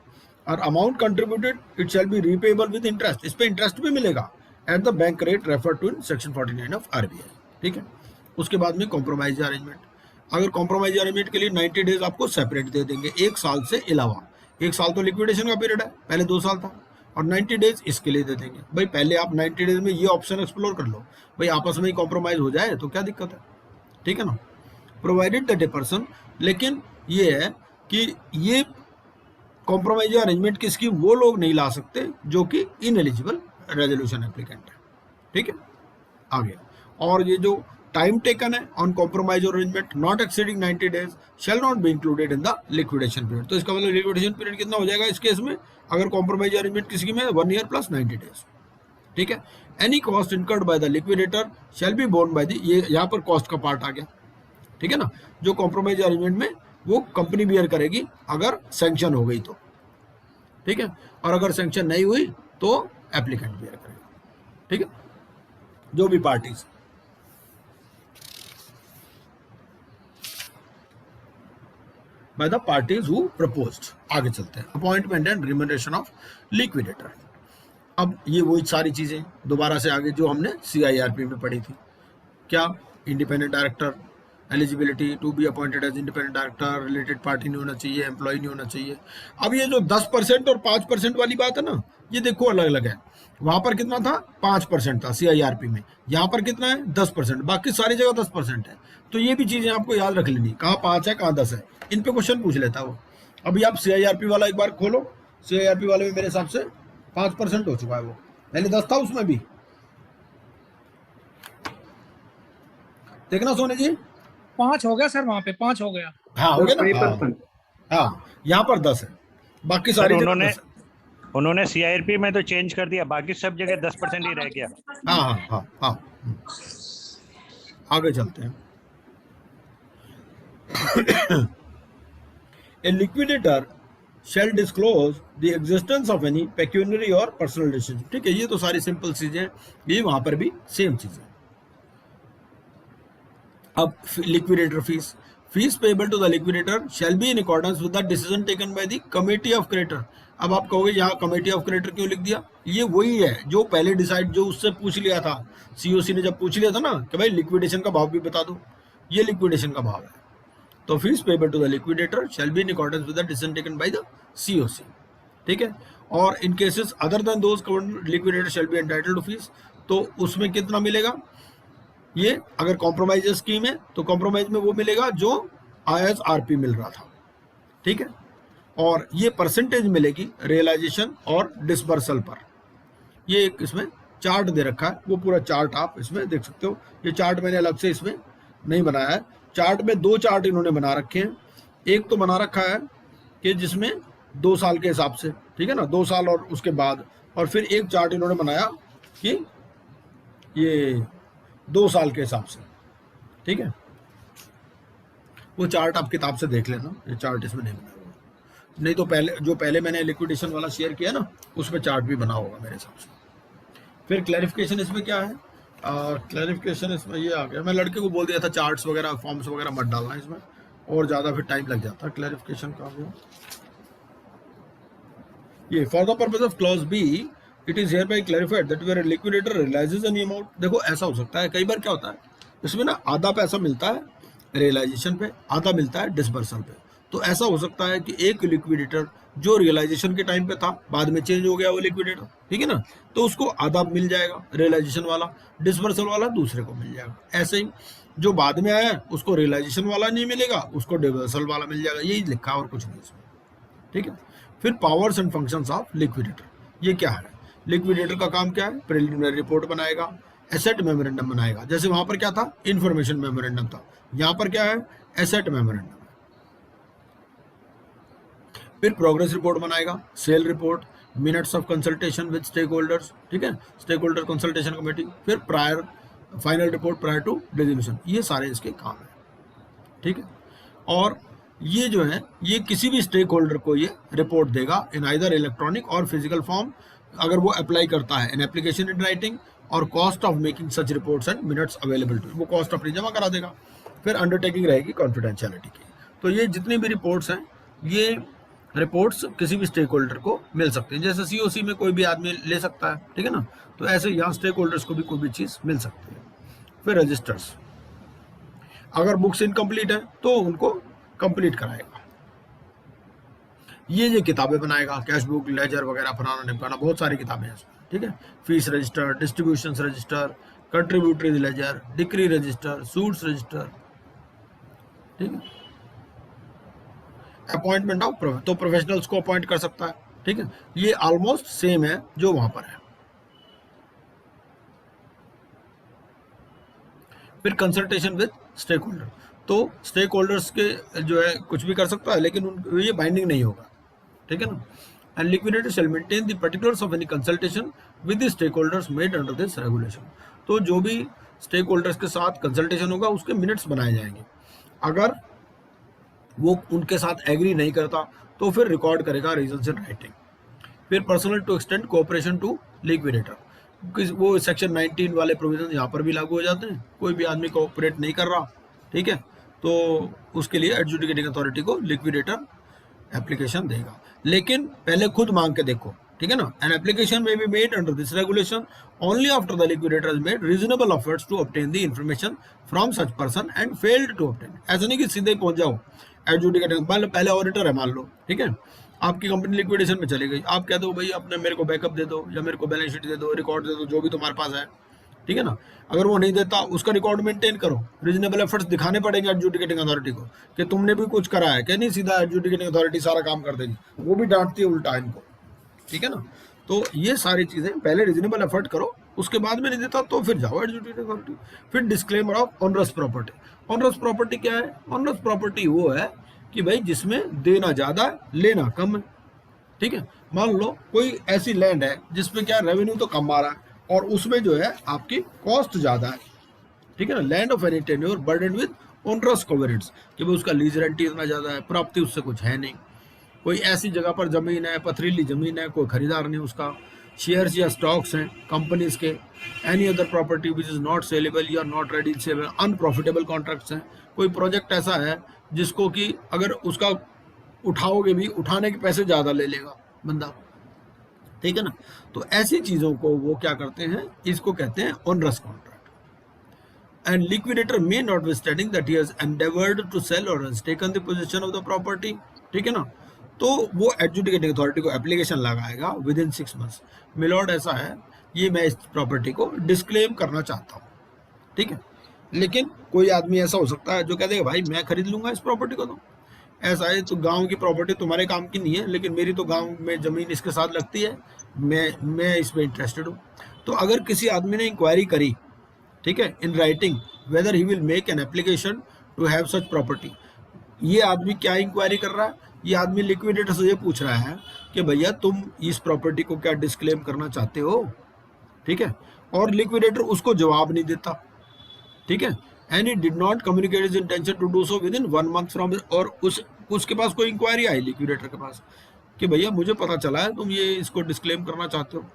और amount contributed it shall be repayable with interest, इस पे इंटरेस्ट भी मिलेगा at the bank rate refer to in section 49 of RBI. ठीक है, उसके बाद में कॉम्प्रोमाइज अरेंजमेंट। अगर कॉम्प्रोमाइज अरेंजमेंट के लिए 90 days आपको सेपरेट दे देंगे, 1 साल से अलावा। 1 साल तो लिक्विडेशन का पीरियड है, पहले 2 साल था, और 90 days इसके लिए दे देंगे। भाई पहले आप 90 days में ये ऑप्शन एक्सप्लोर कर लो, भाई आपस में ही कॉम्प्रोमाइज हो जाए तो क्या दिक्कत है? ठीक है ना। प्रोवाइडेड दैट ए पर्सन, लेकिन ये है कि ये कॉम्प्रोमाइज अरेंजमेंट की स्कीम वो लोग नहीं ला सकते जो कि इनएलिजिबल रेजोल्यूशन एप्लीकेंट है। ठीक है, आगे। और ये जो टाइम टेकन है on compromise arrangement not exceeding 90 days shell not be included in the liquidation period. तो इसका मतलब लिक्विडेशन पीरियड कितना हो जाएगा इस केस में? अगर कॉम्प्रोमाइज अरेंजमेंट की स्कीम है 1 year प्लस 90 days। ठीक है, any cost incurred by the liquidator shall be borne by the, ये यहाँ पर कॉस्ट का पार्ट आ गया। ठीक है ना, जो कॉम्प्रोमाइज अरेंजमेंट में वो कंपनी बियर करेगी अगर सैंक्शन हो गई तो। ठीक है, और अगर सैंक्शन नहीं हुई तो एप्लीकेंट बियर करेगा। ठीक है, जो भी parties. By the parties who proposed. आगे चलते हैं, appointment and remuneration of liquidator. अब ये वही सारी चीजें दोबारा से आगे जो हमने CIRP में पढ़ी थी। क्या? Independent director, eligibility to be appointed as independent director, related party नहीं होना चाहिए, एम्प्लॉय नहीं होना चाहिए। अब ये जो 10% और 5% वाली बात है ना, ये देखो अलग अलग है। वहां पर कितना था? 5% था CIRP में, यहाँ पर कितना है? 10%, बाकी सारी जगह 10% है। तो ये भी चीजें आपको याद रख लेनी, कहाँ 5 है कहाँ 10 है, इन पे क्वेश्चन पूछ लेता वो। अभी आप CIRP वाला एक बार खोलो, CIRP वाले में मेरे हिसाब से 5% हो चुका है, वो पहले 10 था उसमें भी। देखना सोनी जी, 5 हो गया सर, वहां पे 5 हो गया। हाँ हो गया ना। हाँ, यहाँ पर 10 है, बाकी सारी उन्होंने CIRP में तो चेंज कर दिया, बाकी सब जगह 10% ही रह गया। हाँ हाँ हाँ हाँ, आगे चलते हैं। A liquidator shall disclose the existence of any pecuniary or personal relationship। ठीक है, ये तो सारी सिंपल चीजें, ये वहां पर भी सेम चीजें। अब liquidator fees payable to the liquidator shall be in accordance with the decision taken by the committee of creditor. अब आप कहोगे यहाँ कमेटी ऑफ क्रेडिटर क्यों लिख दिया? ये वही है जो पहले डिसाइड, जो उससे पूछ लिया था, COC ने जब पूछ लिया था ना कि भाई लिक्विडेशन का भाव भी बता दो, ये लिक्विडेशन का भाव है। तो fees payable to the liquidator shall be in accordance with the decision taken by the COC। ठीक है, और in cases other than those covered liquidator shall be entitled to fees. तो उसमें कितना मिलेगा? ये अगर कॉम्प्रोमाइज स्कीम है तो कॉम्प्रोमाइज में वो मिलेगा जो ISRP मिल रहा था। ठीक है, और ये परसेंटेज मिलेगी रियलाइजेशन और डिसबर्सल पर। ये एक इसमें चार्ट दे रखा है, वो पूरा चार्ट आप इसमें देख सकते हो। ये चार्ट मैंने अलग से इसमें नहीं बनाया है, चार्ट में 2 चार्ट इन्होंने बना रखे हैं। एक तो बना रखा है कि जिसमें 2 साल के हिसाब से, ठीक है ना, 2 साल और उसके बाद, और फिर एक चार्ट इन्होंने बनाया कि ये 2 साल के हिसाब से। ठीक है, वो चार्ट आप किताब से देख लेना, ये चार्ट इसमें नहीं बना हुआ। नहीं तो पहले मैंने लिक्विडेशन वाला शेयर किया ना, उसमें चार्ट भी बना होगा मेरे हिसाब से। फिर क्लैरिफिकेशन इसमें क्या है? क्लैरिफिकेशन इसमें ये आ गया, मैं लड़के को बोल दिया था चार्ट्स वगैरह फॉर्म्स वगैरह मत डालना इसमें, और ज़्यादा फिर टाइम लग जाता। क्लैरिफिकेशन का वो ये for the purpose of clause B it is hereby clarified that where liquidator realises any amount. देखो ऐसा हो सकता है, कई बार क्या होता है इसमें ना, आधा पैसा मिलता है रियलाइजेशन पे, आधा मिलता है डिसबर्सल पे। तो ऐसा हो सकता है कि एक लिक्विडेटर जो रियलाइजेशन के टाइम पे था, बाद में चेंज हो गया वो लिक्विडेटर, ठीक है ना, तो उसको आधा मिल जाएगा रियलाइजेशन वाला, डिसबर्सल वाला दूसरे को मिल जाएगा। ऐसे ही जो बाद में आया उसको रियलाइजेशन वाला नहीं मिलेगा, उसको डिसबर्सल वाला मिल जाएगा, यही लिखा और कुछ नहीं इसमें, ठीक है। फिर powers and functions of liquidator, ये क्या है? लिक्विडेटर का काम क्या है? प्रिलिमिनरी रिपोर्ट बनाएगा, एसेट मेमोरेंडम बनाएगा, जैसे वहां पर क्या था, इंफॉर्मेशन मेमोरेंडम था, यहाँ पर क्या है, एसेट मेमोरेंडम। फिर प्रोग्रेस रिपोर्ट बनाएगा, sale report, minutes of consultation with stakeholders, ठीक है, स्टेक होल्डर कंसल्टेशन कमेटी, फिर prior final report prior to resolution, ये सारे इसके काम है, ठीक है। और ये जो है ये किसी भी स्टेक होल्डर को ये रिपोर्ट देगा इन आइदर इलेक्ट्रॉनिक और फिजिकल फॉर्म, अगर वो अप्लाई करता है एन एप्लीकेशन इन राइटिंग, और cost of making such reports and minutes available to, वो कॉस्ट अपनी जमा करा देगा। फिर अंडरटेकिंग रहेगी कॉन्फिडेंशियलिटी की। तो ये जितनी भी रिपोर्ट्स हैं, ये रिपोर्ट्स किसी भी स्टेक होल्डर को मिल सकती हैं, जैसे सीओसी में कोई भी आदमी ले सकता है, ठीक है ना, तो ऐसे यहाँ स्टेक होल्डर्स को भी कोई भी चीज़ मिल सकती है। फिर रजिस्टर्स, अगर बुक्स इनकम्प्लीट है तो उनको कंप्लीट कराएगा। ये किताबें बनाएगा, कैश बुक, लेजर वगैरह, फलाना निपटाना, बहुत सारी किताबें हैं इसमें, ठीक है। Fees register, distribution register, contributory ledger, decree register, suits register, ठीक है। अपॉइंटमेंट ऑफ तो प्रोफेशनल्स को अपॉइंट कर सकता है, ठीक है। ये ऑलमोस्ट सेम है जो वहां पर है। फिर कंसल्टेशन विद स्टेक होल्डर, तो स्टेक होल्डर्स के जो है कुछ भी कर सकता है, लेकिन ये बाइंडिंग नहीं होगा, ठीक है ना। And liquidator shall maintain the particulars of any consultation with the stakeholders made under this regulation, तो जो भी स्टेक होल्डर्स के साथ कंसल्टेशन होगा उसके मिनट्स बनाए जाएंगे। अगर वो उनके साथ एग्री नहीं करता तो फिर रिकॉर्ड करेगा रीजंस इन राइटिंग। फिर personnel to extend cooperation to liquidator, वो सेक्शन 19 वाले प्रोविजन यहाँ पर भी लागू हो जाते हैं। कोई भी आदमी कोऑपरेट नहीं कर रहा, ठीक है, तो उसके लिए एडजुडिकेटिंग अथॉरिटी को लिक्विडेटर एप्लीकेशन देगा, लेकिन पहले खुद मांग के देखो, ठीक है ना। An application may be made under this regulation only after the liquidator has made reasonable efforts to obtain the information from such person and failed to obtain. ऐसा नहीं कि सीधे पहुंच जाओ एडजुडिकेटिंग, पहले ऑडिटर है मान लो, ठीक है, आपकी कंपनी लिक्विडेशन में चली गई, आप कह दो भाई अपने मेरे को बैकअप दे दो, या मेरे को बैलेंस शीट दे दो, रिकॉर्ड दे दो, जो भी तुम्हारे पास है, ठीक है ना। अगर वो नहीं देता उसका रिकॉर्ड मेंटेन करो, रीजनेबल एफर्ट्स दिखाने पड़ेंगे एडजुडिकेटिंग अथॉरिटी को कि तुमने भी कुछ करा है, क्या नहीं सीधा एडजुडिकेटिंग अथॉरिटी सारा काम कर देगी, वो भी डांटती है उल्टा इनको, ठीक है ना। तो ये सारी चीजें पहले रीजनेबल एफर्ट करो, उसके बाद में नहीं देता तो फिर जाओ एडजुडिकेटिंग अथॉरिटी। फिर disclaimer of onerous property. Onerous property क्या है? ऑनरस प्रॉपर्टी वो है कि भाई जिसमें देना ज्यादा है लेना कम है, ठीक है। मान लो कोई ऐसी लैंड है जिसमें क्या रेवेन्यू तो कम आ रहा है और उसमें जो है आपकी कॉस्ट ज्यादा है, ठीक है ना। Land of any tenure burden with onerous covenants, कि भाई उसका लीज रेंट इतना ज्यादा है, प्राप्ति उससे कुछ है नहीं। कोई ऐसी जगह पर जमीन है, पथरीली जमीन है, कोई खरीदार नहीं उसका, शेयर्स या स्टॉक्स हैं कंपनीज के, any other property which is not saleable या not ready sale, unprofitable contracts हैं। कोई प्रोजेक्ट ऐसा है जिसको कि अगर उसका उठाओगे भी, उठाने के पैसे ज्यादा ले लेगा बंदा, ठीक है ना। तो ऐसी चीजों को वो क्या करते हैं, इसको कहते हैं onerous contract. And liquidator may notwithstanding that he has endeavoured to sell और has taken the possession of the property, ठीक है ना, तो वो एडजुडिकेटिंग अथॉरिटी को एप्लीकेशन लगाएगा विद इन 6 months। मिलॉर्ड ऐसा है, ये मैं इस प्रॉपर्टी को डिस्क्लेम करना चाहता हूँ, ठीक है। लेकिन कोई आदमी ऐसा हो सकता है जो कह देगा भाई मैं खरीद लूंगा इस प्रॉपर्टी को, तो ऐसा है तो गांव की प्रॉपर्टी तुम्हारे काम की नहीं है, लेकिन मेरी तो गांव में जमीन इसके साथ लगती है, मैं इसमें इंटरेस्टेड हूँ। तो अगर किसी आदमी ने इंक्वायरी करी, ठीक है, in writing whether he will make an application to have such property, ये आदमी क्या इंक्वायरी कर रहा है, ये आदमी लिक्विडेटर से ये पूछ रहा है कि भैया तुम इस प्रॉपर्टी को क्या डिस्क्लेम करना चाहते हो, ठीक है, और लिक्विडेटर उसको जवाब नहीं देता, ठीक है। And he did not communicate his intention to do so within 1 month from, और उसके पास कोई इंक्वायरी आई लिक्विडेटर के पास कि भैया मुझे पता चला है तुम ये इसको डिस्क्लेम करना चाहते हो,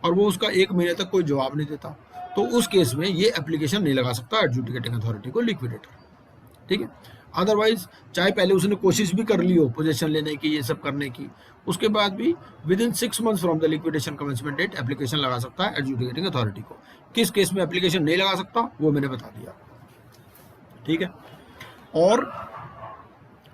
और वो उसका 1 महीने तक कोई जवाब नहीं देता, तो उस केस में ये एप्लीकेशन नहीं लगा सकता एडजुडिकेटिंग अथॉरिटी को लिक्विडेटर, ठीक है। अदरवाइज चाहे पहले उसने कोशिश भी कर ली हो पोजीशन लेने की, ये सब करने की, उसके बाद भी within 6 months from the liquidation commencement date application लगा सकता है एडजुडिकेटिंग अथॉरिटी को। किस केस में एप्लीकेशन नहीं लगा सकता वो मैंने बता दिया, ठीक है। और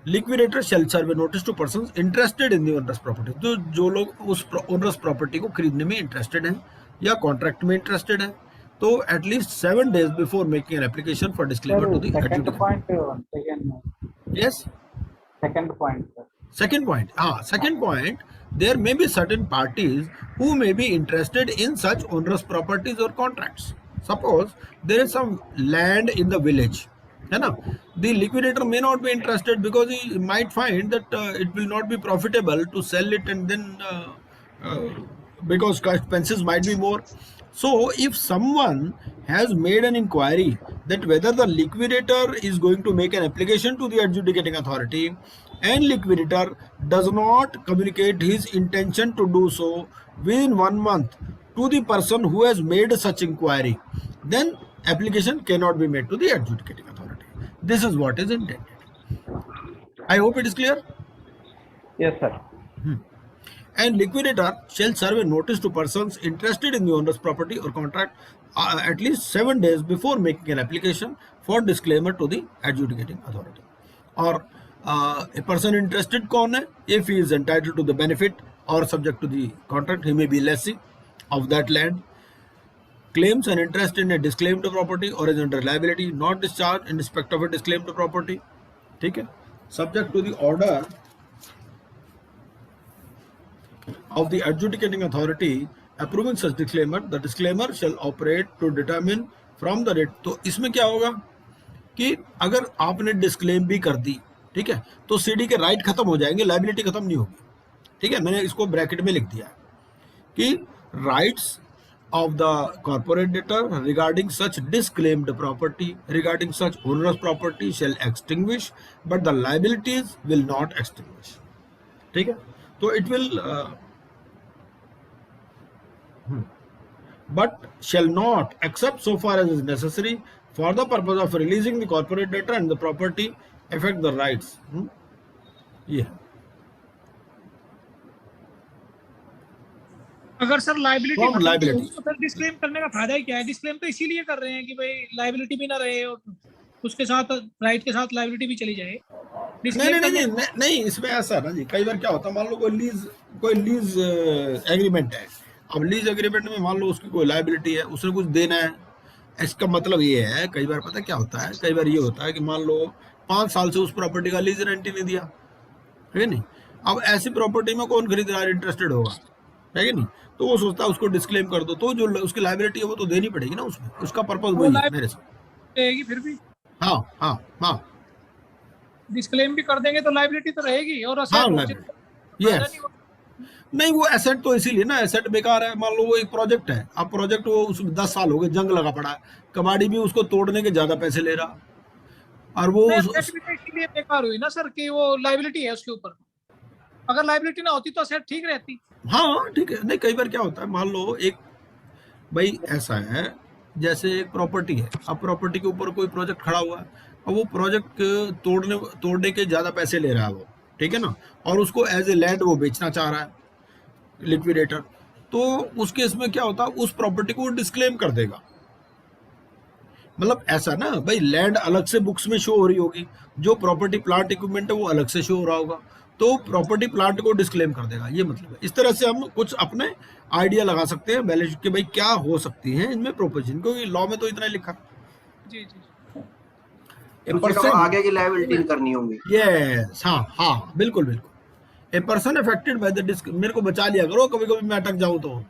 liquidator shall serve notice to persons interested in the onerous property, तो जो लोग उस ओनरस प्रॉपर्टी को खरीदने में इंटरेस्टेड हैं या कॉन्ट्रैक्ट में इंटरेस्टेड हैं, तो at least 7 days before making an application for disclaimer to the yes second point, there may be certain parties who may be interested in such onerous properties or contracts. Suppose there is some land in the village, है ना, the liquidator may not be interested because he might find that it will not be profitable to sell it, and then because expenses might be more. So if someone has made an inquiry that whether the liquidator is going to make an application to the adjudicating authority and liquidator does not communicate his intention to do so within 1 month to the person who has made such inquiry, then application cannot be made to the adjudicating authority. This is what is intended. I hope it is clear. Yes, sir. And liquidator shall serve a notice to persons interested in the owner's property or contract at least 7 days before making an application for disclaimer to the adjudicating authority. Or a person interested कौन है? If he is entitled to the benefit or subject to the contract, he may be lessee of that land, claims an interest in a disclaimed property or is under liability not discharged in respect of a disclaimed property. ठीक है, subject to the order of the adjudicating authority approving such disclaimer, the disclaimer shall operate to determine from the date. तो इसमें क्या होगा कि अगर आपने disclaim भी कर दी, ठीक है, तो सीडी के राइट खत्म हो जाएंगे, लायबिलिटी खत्म नहीं होगी. ठीक है, मैंने इसको ब्रैकेट में लिख दिया कि rights of the corporate debtor regarding such disclaimed property, regarding such onerous property shall extinguish, but the liabilities will not extinguish. ठीक है, तो it will but shall not, except so far as is necessary for the purpose of releasing the corporate debtor and the property affect the rights. Yeah. अगर sir liability liability. तो फिर disclaim करने का फायदा ही क्या है? डिस्क्लेम तो इसीलिए कर रहे हैं कि भाई लायबिलिटी भी ना रहे और उसके साथ राइट के साथ लायबिलिटी भी चली जाए. नहीं, इसमें ऐसा ना जी, कई बार क्या होता है, मान लो कोई लीज एग्रीमेंट है. अब लीज एग्रीमेंट में मान लो उसकी कोई लायबिलिटी है, उसने कुछ देना है. इसका मतलब ये है, कई बार पता क्या होता है, कई बार ये होता है कि मान लो 5 साल से उस प्रॉपर्टी का लीज रेंट ही नहीं दिया, है नहीं. अब ऐसी प्रॉपर्टी में कौन खरीदार इंटरेस्टेड होगा, है कि नहीं. तो वो सोचता है उसको डिस्क्लेम कर दो, तो जो उसकी लायबिलिटी है वो तो देनी पड़ेगी ना उसमें. उसका पर्पस वही है मेरे से. फिर भी हाँ डिस्क्लेम भी कर देंगे तो लायबिलिटी तो रहेगी. और यस, नहीं वो एसेट तो इसीलिए ना, एसेट बेकार है. मान लो वो एक प्रोजेक्ट है, अब प्रोजेक्ट वो उसमें 10 साल हो गए, जंग लगा पड़ा है, कबाड़ी भी उसको तोड़ने के ज्यादा पैसे ले रहा, और वो इसलिए बेकार हुई ना सर कि वो लायबिलिटी है उसके ऊपर. अगर लायबिलिटी ना होती तो एसेट ठीक रहती. हाँ ठीक है. नहीं, कई बार क्या होता है, मान लो एक भाई ऐसा है, जैसे एक प्रॉपर्टी है, अब प्रॉपर्टी के ऊपर कोई प्रोजेक्ट खड़ा हुआ है, और वो प्रोजेक्ट तोड़ने के ज्यादा पैसे ले रहा है वो, ठीक है ना, और उसको एज ए लैंड वो बेचना चाह रहा है लिक्विडेटर. तो उस केस में क्या होता है, उस प्रॉपर्टी को डिस्क्लेम कर देगा. मतलब ऐसा ना भाई, लैंड अलग से बुक्स में शो हो रही होगी, जो प्रॉपर्टी प्लांट इक्विपमेंट है वो अलग से शो हो रहा होगा, तो प्रॉपर्टी प्लांट को डिस्क्लेम कर देगा. ये मतलब है. इस तरह से हम कुछ अपने आइडिया लगा सकते हैं बैलेंस शीट के, भाई क्या हो सकती है इनमें प्रोपोजिशन, क्योंकि लॉ में तो इतना लिखा. जी आगे की लायबिलिटी करनी होगी. यस, हाँ बिल्कुल. A person affected by the मेरे को बचा लिया करो, कभी कभी मैं अटक जाऊं तो.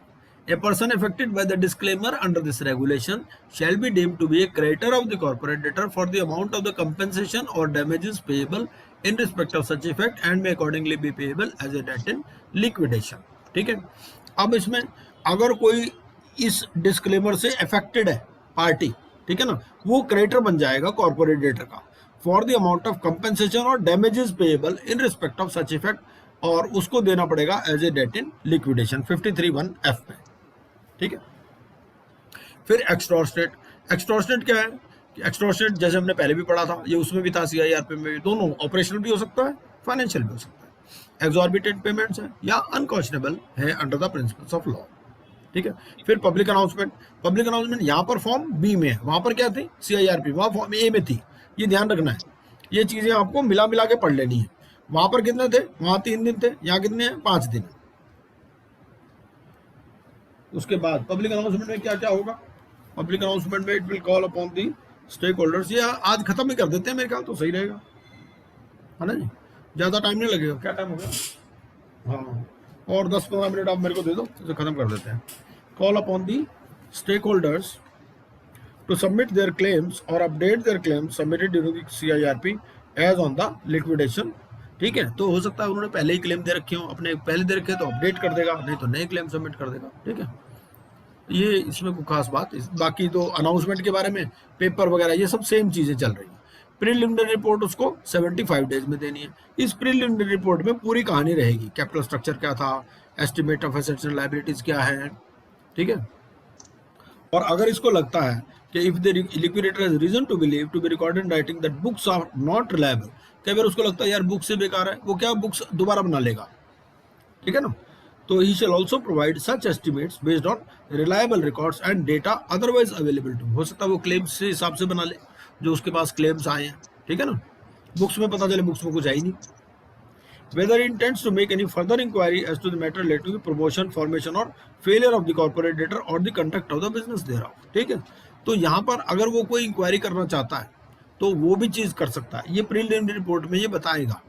A person affected by the disclaimer under this regulation shall be deemed to be a creditor of the corporate debtor for the amount of the compensation or damages payable in respect of such effect and may accordingly be payable as a debt in liquidation. ठीक है. अब इसमें अगर कोई इस disclaimer से affected है party, ठीक है ना, वो क्रेडिटर बन जाएगा कॉर्पोरेट डेटर का for the amount of compensation और damages payable in respect of such effect, और उसको देना पड़ेगा as a debt in liquidation 53(1)(f) में. ठीक है. फिर एक्सटॉर्शनेट क्या है? एक्सटॉर्शनेट जैसे हमने पहले भी पढ़ा था, ये उसमें भी था, सीआईआरपी में भी. दोनों ऑपरेशनल भी हो सकता है, फाइनेंशियल भी हो सकता है. एक्सॉर्बिटेंट पेमेंट्स है या अनकॉन्शनेबल है under the principles of law. ठीक है. फिर पब्लिक अनाउंसमेंट यहाँ पर फॉर्म बी में है, वहां पर क्या थी, सीआईआरपी, वहां फॉर्म ए में थी. ये ध्यान रखना है ये चीजें आपको मिला मिला के पढ़ लेनी है। वहां पर कितने थे, वहां 3 दिन थे, यहाँ कितने हैं, 5 दिन। उसके बाद पब्लिक अनाउंसमेंट में क्या क्या होगा, पब्लिक अनाउंसमेंट में it will call upon the stakeholders. ये आज खत्म ही कर देते हैं मेरे ख्याल तो सही रहेगा, है ना जी, ज्यादा टाइम नहीं लगेगा। क्या टाइम हो गया, हाँ, और 10-15 मिनट आप मेरे को दे दो, इसे खत्म कर देते हैं। Call upon the stakeholders to submit their claims or update their claims submitted during the CIRP as on the liquidation। ठीक है, तो हो सकता है उन्होंने पहले ही क्लेम दे रखे हो, अपने पहले दे रखे तो अपडेट कर देगा, नहीं तो नए क्लेम सबमिट कर देगा। ठीक है, ये इसमें कोई खास बात। बाकी तो अनाउंसमेंट के बारे में, पेपर वगैरह, ये सब सेम चीजें चल रही है। प्रीलिमिनरी रिपोर्ट उसको 75 डेज में देनी है। इस प्रीलिमिनरी रिपोर्ट में पूरी कहानी रहेगी, कैपिटल स्ट्रक्चर क्या था, estimate of assets and liabilities क्या है। ठीक है, और अगर इसको लगता है कि if the liquidator has reason to believe to be recorded in writing that books are not reliable, कई बार उसको लगता है यार बुक से बेकार है, वो क्या बुक्स दोबारा बना लेगा। ठीक है ना, तो he shall also provide such estimates based on reliable records and data otherwise available to. हो सकता है वो क्लेम्स से हिसाब से बना ले, जो उसके पास क्लेम्स आए हैं। ठीक है ना, बुक्स में पता चले बुक्स में कुछ आई नहीं। Whether he intends to make any further inquiry as to the matter related to the promotion, formation or failure of the corporate debtor or the conduct of the business thereof। ठीक है, तो यहाँ पर अगर वो कोई इंक्वायरी करना चाहता है तो वो भी चीज कर सकता है, ये प्रीलिमिनरी रिपोर्ट में ये बताएगा।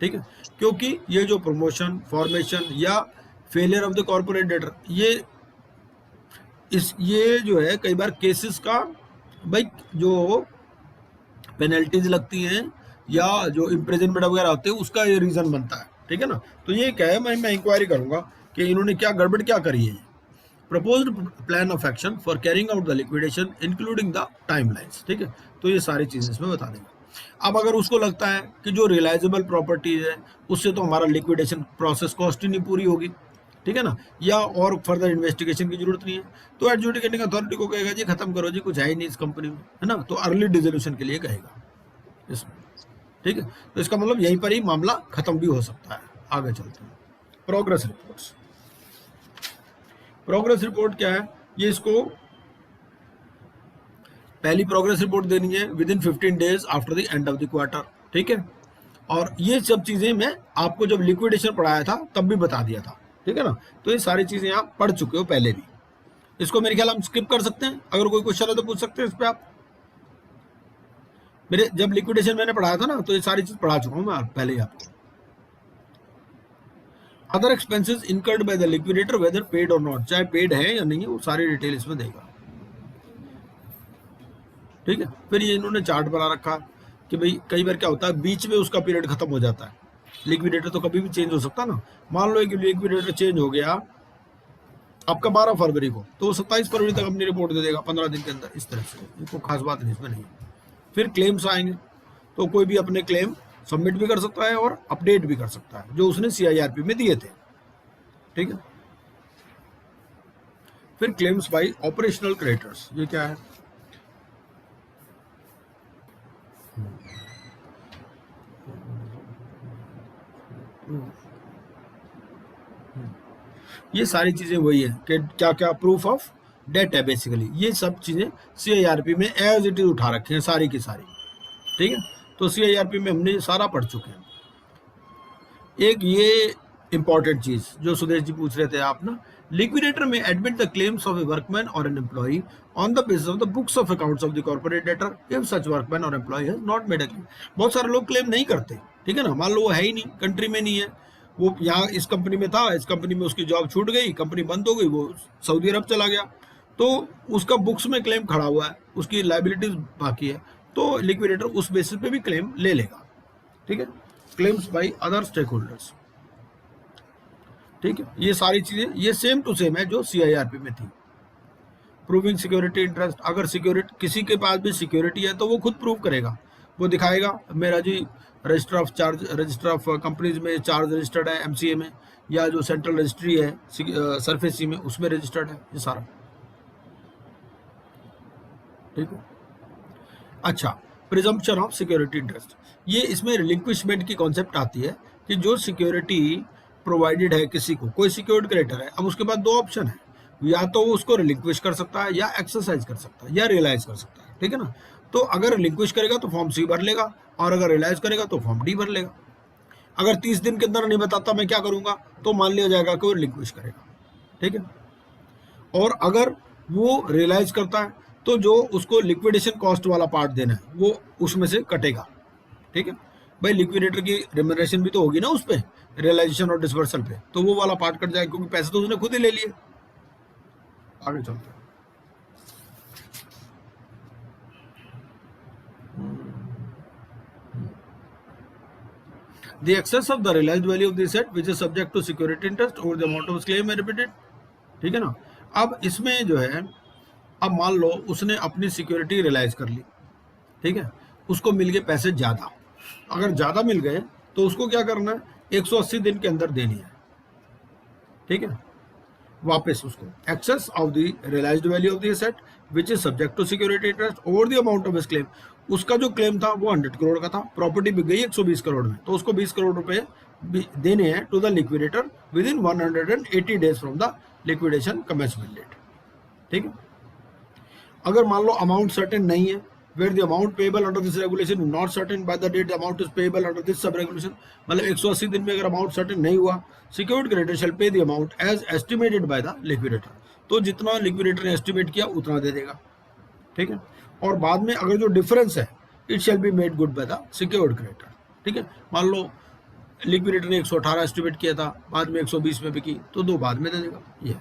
ठीक है, क्योंकि ये जो प्रमोशन, फॉर्मेशन या failure of the corporate debtor, ये जो है कई बार केसेस का भाई जो पेनल्टीज लगती हैं या जो इम्प्रिजनमेंट वगैरह होते हैं उसका ये रीजन बनता है। ठीक है ना, तो ये क्या है, मैं इंक्वायरी करूंगा कि इन्होंने क्या गड़बड़ क्या करी है। Proposed plan of action for carrying out the liquidation including the timelines. ठीक है, तो ये सारी चीजें इसमें बता देगा। अब अगर उसको लगता है कि जो रियलाइजेबल प्रॉपर्टीज है उससे तो हमारा लिक्विडेशन प्रोसेस कॉस्ट ही नहीं पूरी होगी, ठीक है ना, या और फर्दर इन्वेस्टिगेशन की जरूरत नहीं है, तो एडजुडिकेटिंग अथॉरिटी को कहेगा जी खत्म करो जी, कुछ है ही नहीं इस कंपनी में, है ना, तो अर्ली डिसोल्यूशन के लिए कहेगा इसमें। ठीक है, तो इसका मतलब यहीं पर ही मामला खत्म भी हो सकता है। आगे चलते हैं, प्रोग्रेस रिपोर्ट्स। प्रोग्रेस रिपोर्ट क्या है, ये इसको पहली प्रोग्रेस रिपोर्ट देनी है with in 15 days after the end of the quarter. ठीक है, और ये सब चीजें मैं आपको जब लिक्विडेशन पढ़ाया था तब भी बता दिया था। ठीक है ना, तो ये सारी चीजें आप पढ़ चुके हो पहले भी। इसको मेरे ख्याल हम स्किप कर सकते हैं, अगर कोई क्वेश्चन है तो पूछ सकते हैं इस पे आप। मेरे जब लिक्विडेशन मैंने पढ़ाया था ना तो ये सारी चीज पढ़ा चुका हूं मैं पहले ही आपको। Other expenses incurred by the liquidator whether paid और नॉट, चाहे पेड है या नहीं है वो सारी डिटेल इसमें देगा। ठीक है, फिर ये इन्होंने चार्ट बना रखा कि भाई कई बार क्या होता है बीच में उसका पीरियड खत्म हो जाता है, लिक्विडेटर तो कभी भी चेंज हो सकता ना। मान लो कि लिक्विडेटर चेंज हो गया आपका 12 फरवरी को, तो 27 फरवरी तक अपनी रिपोर्ट दे देगा 15 दिन के अंदर, इस तरह से। कोई खास बात नहीं इसमें नहीं। फिर क्लेम्स आएंगे तो कोई भी अपने क्लेम सबमिट भी कर सकता है और अपडेट भी कर सकता है जो उसने CIRP में दिए थे। ठीक है, फिर क्लेम्स बाय ऑपरेशनल क्रेडिटर्स, ये क्या है, ये सारी चीजें वही है कि क्या क्या प्रूफ ऑफ डेट है बेसिकली, ये सब चीजें CIRP में एज इट इज उठा रखे हैं सारी की सारी। ठीक है, तो CIRP में हमने ये सारा पढ़ चुके हैं। एक ये इंपॉर्टेंट चीज जो सुदेश जी पूछ रहे थे आप ना, liquidator may admit the claims of a workman or an employee on the basis of the books of accounts of the corporate debtor if such workman or employee has not made a claim. बहुत सारे लोग claim नहीं करते। ठीक है ना, मान लो वो है ही नहीं, कंट्री में नहीं है, वो यहाँ इस कंपनी में था, इस कंपनी में उसकी जॉब छूट गई, कंपनी बंद हो गई, वो सऊदी अरब चला गया, तो उसका बुक्स में क्लेम खड़ा हुआ है, उसकी लायबिलिटीज बाकी है, तो लिक्विडेटर उस बेसिस पे भी क्लेम ले लेगा। ठीक है, claims by other stakeholders. ठीक है, ये सारी चीजें ये सेम टू सेम है जो CIRP में थी। प्रूविंग सिक्योरिटी इंटरेस्ट, अगर सिक्योरिटी किसी के पास भी सिक्योरिटी है तो वो खुद प्रूव करेगा, वो दिखाएगा मेरा जी register of charge, register of companies में चार्ज रजिस्टर्ड है MCA में, या जो सेंट्रल रजिस्ट्री है सरफेस सी में उसमें रजिस्टर्ड है, ये सारा। ठीक है, अच्छा, प्रिजम्पशन ऑफ सिक्योरिटी इंटरेस्ट, ये इसमें रिलिंक्विशमेंट की कॉन्सेप्ट आती है कि जो सिक्योरिटी प्रोवाइडेड है किसी को, कोई सिक्योर्ड क्रेडिटर है, अब उसके पास दो ऑप्शन है, या तो वो उसको रिलिंक्विश कर सकता है या एक्सरसाइज कर सकता है या रियलाइज कर सकता है। ठीक है ना, तो अगर रिलिंक्विश करेगा तो फॉर्म सी भर लेगा, और अगर रियलाइज करेगा तो फॉर्म डी भर लेगा। अगर 30 दिन के अंदर नहीं बताता मैं क्या करूंगा, तो मान लिया जाएगा कि वो रिलिंक्विश करेगा, ठीक है। और अगर वो रियलाइज करता है तो जो उसको लिक्विडेशन कॉस्ट वाला पार्ट देना है वो उसमें से कटेगा, ठीक है। भाई लिक्विडेटर की रिम्यूनरेशन भी तो होगी ना उस पर, रियलाइजेशन और डिसबर्सल पे, तो वो वाला पार्ट कट जाएगा क्योंकि पैसे तो उसने खुद ही ले लिए। आगे चलते हैं। The excess of the realized value of the asset which is subject to security interest over the amount of claim repeated, ठीक है ना। अब इसमें जो है, अब मान लो उसने अपनी सिक्योरिटी रियलाइज कर ली, ठीक है, उसको मिल गए पैसे ज्यादा। अगर ज्यादा मिल गए तो उसको क्या करना है, 180 दिन के अंदर देनी है, ठीक है, वापस उसको। Excess of the realised value of the asset which is subject to security interest over the amount of his claim. उसका जो क्लेम था वो 100 करोड़ का था, प्रॉपर्टी बिक गई 120 करोड़ में, तो उसको 20 करोड़ रुपए देने हैं to the liquidator within 180 days from the liquidation commencement date, ठीक है। अगर मान लो अमाउंट सर्टेन नहीं है, where the amount payable under this regulation is not certain by the date the amount is payable under this sub regulation, मतलब 180 दिन में अगर अमाउंट सर्टेन नहीं हुआ, secured creditor shall pay the amount as estimated by the liquidator, तो जितना liquidator ने estimate किया उतना दे देगा, ठीक है। और बाद में अगर जो डिफरेंस है it shall be made good bye the secured creditor, ठीक है। मान लो लिक्विडेटर ने 118 एस्टिमेट किया था, बाद में 120 में बिकी, तो 2 बाद में दे देगा, ये,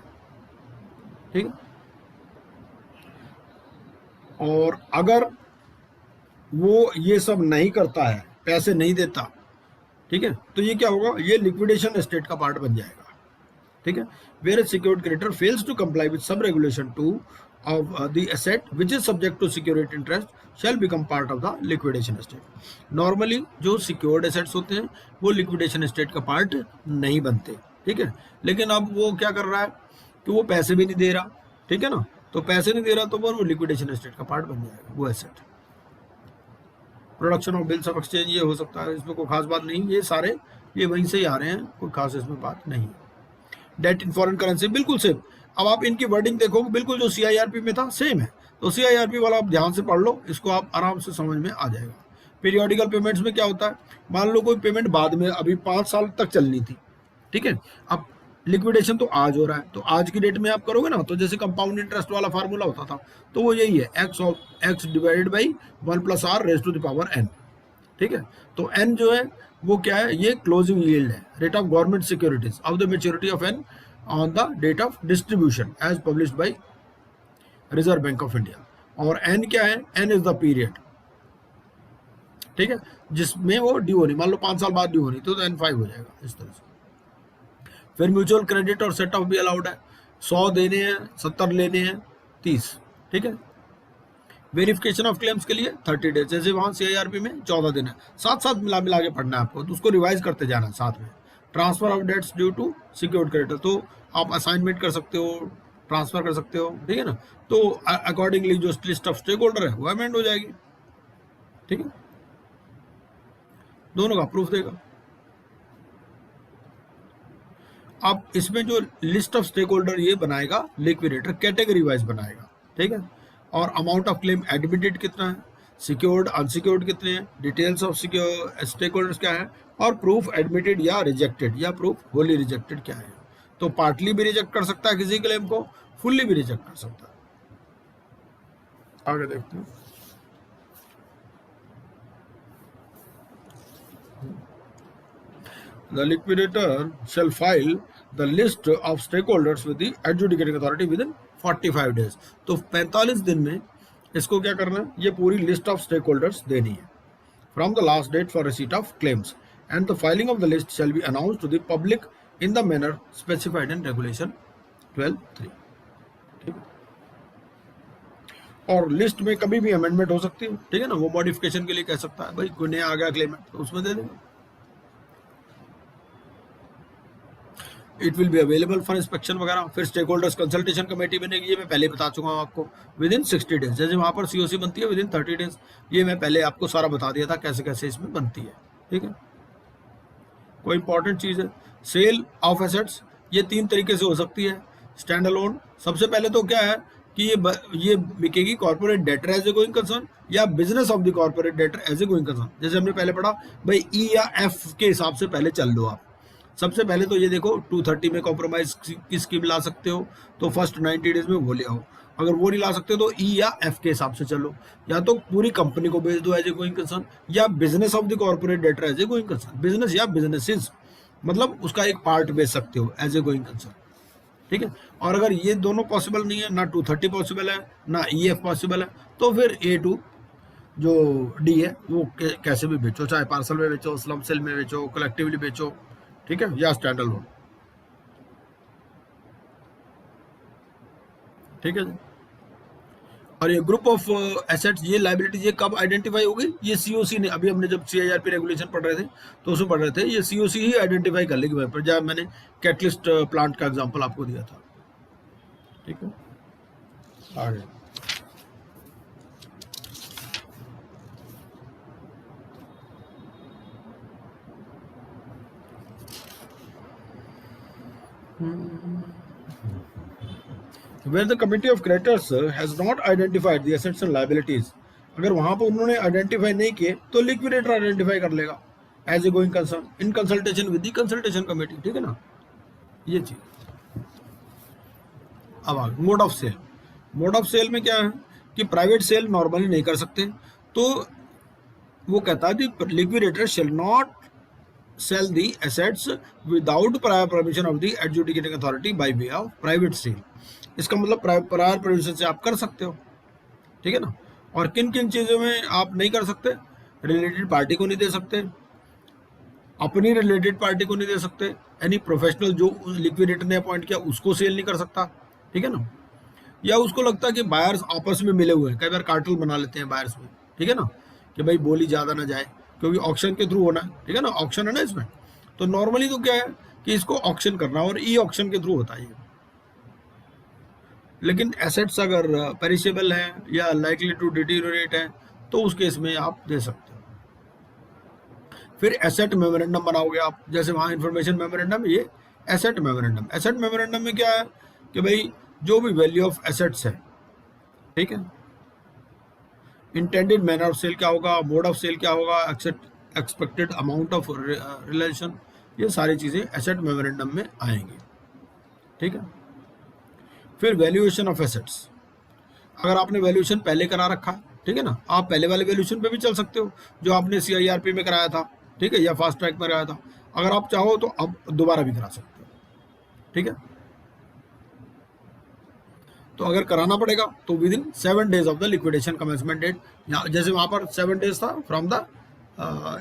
ठीक है। और अगर वो ये सब नहीं करता है, पैसे नहीं देता, ठीक है, तो ये क्या होगा, ये लिक्विडेशन एस्टेट का पार्ट बन जाएगा, ठीक है। Where secured creditor fails to comply with sub regulation 2 of the asset which is subject to security interest shall become part of the liquidation estate. Normally जो secured assets होते हैं वो liquidation estate का part नहीं बनते, ठीक है। लेकिन अब वो क्या कर रहा है कि वो पैसे भी नहीं दे रहा, ठीक है ना, तो पैसे नहीं दे रहा तो वो liquidation estate का part बन जाएगा वो asset। Production of bills of exchange ये हो सकता है, इसमें कोई खास बात नहीं, ये सारे ये वहीं से ही आ रहे हैं, कोई खास इसमें बात नहीं है। डेट इन फॉरेन करेंसी बिल्कुल सेम। अब आप इनकी वर्डिंग देखो, बिल्कुल जो CIRP में था सेम है, तो CIRP वाला आप ध्यान से पढ़ लो, इसको आप आराम से समझ में आ जाएगा। पीरियोडिकल पेमेंट्स में क्या होता है, मान लो कोई पेमेंट बाद में अभी 5 साल तक चलनी थी, ठीक है, अब लिक्विडेशन तो आज हो रहा है, तो आज की डेट में आप करोगे ना, तो जैसे कंपाउंड इंटरेस्ट वाला फार्मूला होता था, तो वो यही है x divided by 1 + r raise to the power n, ठीक है। तो n जो है वो क्या है, ये क्लोजिंग यील्ड है, rate of government securities of the maturity of n on the date of distribution as published by Reserve Bank of India। और n क्या है, n is the period, ठीक है, जिसमें वो ड्यू होनी, मान लो 5 साल बाद ड्यू होनी, तो n5 हो जाएगा इस तरह से। फिर म्यूचुअल क्रेडिट और सेट ऑफ भी अलाउड है, 100 देने हैं, 70 लेने हैं, 30, ठीक है। वेरिफिकेशन ऑफ क्लेम्स के लिए 30 डेज, जैसे वहाँ CIRP में 14 दिन है, साथ साथ मिला के पढ़ना है आपको, तो उसको रिवाइज करते जाना है साथ में। Transfer of debts due to secured creditor, तो आप असाइनमेंट कर सकते हो, ट्रांसफर कर सकते हो, ठीक है ना, तो अकॉर्डिंगली जो लिस्ट ऑफ स्टेक होल्डर है वो अमेंड हो जाएगी, ठीक है, दोनों का प्रूफ देगा। अब इसमें जो लिस्ट ऑफ स्टेक होल्डर ये बनाएगा लिक्विडेटर, कैटेगरी वाइज बनाएगा, ठीक है, और अमाउंट ऑफ क्लेम एडमिटेड कितना है, सिक्योर्ड अनसिक्योर्ड कितने हैं, details of secure stakeholders क्या है, और प्रूफ एडमिटेड या रिजेक्टेड या प्रूफ होली रिजेक्टेड क्या है। तो पार्टली भी रिजेक्ट कर सकता है किसी क्लेम को, फुल्ली भी रिजेक्ट कर सकता है। आगे देखते हैं। The liquidator shall file the list of stakeholders with the adjudicating authority within 45 days। तो 45 दिन में इसको क्या करना है, ये पूरी लिस्ट ऑफ स्टेक होल्डर्स देनी है from the last date for receipt of claims, and the filing of the list shall be announced to the public in the manner specified in regulation 12(3), ठीक है। और लिस्ट में कभी भी amendment हो सकती है, ठीक है ना, वो मॉडिफिकेशन के लिए कह सकता है, भाई कोई नया आ गया क्लेमेंट तो उसमें दे देगा। It will be available for inspection वगैरह। फिर स्टेक होल्डर्स कंसल्टेशन कमेटी बनेगी, ये मैं पहले बता चुका हूँ आपको, विद इन 60 डेज, जैसे वहाँ पर COC बनती है विद इन 30 डेज, ये मैं पहले आपको सारा बता दिया था कैसे कैसे इसमें बनती है, ठीक है। कोई इंपॉर्टेंट चीज़ है, सेल ऑफ एसेट्स ये 3 तरीके से हो सकती है। स्टैंड अलोन, सबसे पहले तो क्या है कि ये बिकेगी corporate debtor as a going concern या business of the corporate debtor as a going concern. जैसे हमने पहले पढ़ा भाई ई या एफ के हिसाब से पहले चल लो आप। सबसे पहले तो ये देखो 230 में कॉम्प्रोमाइज की स्कीम ला सकते हो तो फर्स्ट 90 डेज में वो ले आओ। अगर वो नहीं ला सकते तो ई या एफ के हिसाब से चलो, या तो पूरी कंपनी को बेच दो एज ए गोइंग कंसर्न या business of the corporate debtor as a going concern. Business या बिजनेसेस मतलब उसका एक पार्ट बेच सकते हो एज ए गोइंग कंसर्न, ठीक है। और अगर ये दोनों पॉसिबल नहीं है, ना 230 पॉसिबल है ना ई एफ पॉसिबल है, तो फिर A2 जो डी है वो कैसे भी बेचो, चाहे पार्सल में बेचो, स्लम सेल में बेचो, कलेक्टिवली बेचो, ठीक है, या स्टैंड अलोन, ठीक है। और ये ग्रुप ऑफ एसेट्स, ये लायबिलिटीज ये कब आइडेंटिफाई होगी? ये सीओसी ने, अभी हमने जब CIRP रेगुलेशन पढ़ रहे थे तो उसमें पढ़ रहे थे, ये सीओसी ही आइडेंटिफाई कर लेगी। पर जब मैंने कैटलिस्ट प्लांट का एग्जांपल आपको दिया था, ठीक है। आगे where the committee of creditors has not identified the assets and liabilities, अगर वहां पर उन्होंने आइडेंटिफाई नहीं किए तो लिक्विडेटर आइडेंटिफाई कर लेगा as a going concern in consultation with the consultation committee, ठीक है ना, ये चीज। अब आगे mode of sale. Mode of sale में क्या है कि प्राइवेट सेल नॉर्मली नहीं कर सकते, तो वो कहता है कि liquidator shall not sell the assets without prior permission of the adjudicating authority by way of private sale। इसका मतलब प्रायर परमिशन से आप कर सकते हो, ठीक है ना। और किन किन चीज़ों में आप नहीं कर सकते? रिलेटेड पार्टी को नहीं दे सकते, अपनी रिलेटेड पार्टी को नहीं दे सकते, एनी प्रोफेशनल जो लिक्विडेटर ने अपॉइंट किया उसको सेल नहीं कर सकता, ठीक है ना। या उसको लगता है कि बायर्स आपस में मिले हुए हैं, कई बार कार्टेल बना लेते हैं बायर्स में, ठीक है ना, कि भाई बोली ज़्यादा ना जाए क्योंकि ऑक्शन के थ्रू होना है, ठीक है ना, ऑक्शन है ना इसमें। तो नॉर्मली तो क्या है कि इसको ऑक्शन करना और ई ऑक्शन के थ्रू होता है ये। लेकिन एसेट्स अगर पेरिशेबल है या लाइकली टू डिटीरियोरेट है तो उस केस में आप दे सकते हो। फिर एसेट मेमोरेंडम बनाओगे आप, जैसे वहाँ इंफॉर्मेशन मेमोरेंडम, ये एसेट मेमोरेंडम। एसेट मेमोरेंडम में क्या है कि भाई जो भी वैल्यू ऑफ एसेट्स है, ठीक है, इंटेंडेड मैनर ऑफ सेल क्या होगा, मोड ऑफ सेल क्या होगा, एक्सपेक्टेड अमाउंट ऑफ रिलेशन, ये सारी चीज़ें एसेट मेमोरेंडम में आएंगी, ठीक है। फिर वैल्यूएशन ऑफ एसेट्स, अगर आपने वैल्यूएशन पहले करा रखा, ठीक है ना, आप पहले वाले वैल्यूएशन पे भी चल सकते हो जो आपने CIRP में कराया था, ठीक है, या फास्ट ट्रैक में कराया था। अगर आप चाहो तो अब दोबारा भी करा सकते हो, ठीक है। तो अगर कराना पड़ेगा तो within 7 days of the liquidation commencement date, जैसे वहाँ पर 7 days था from the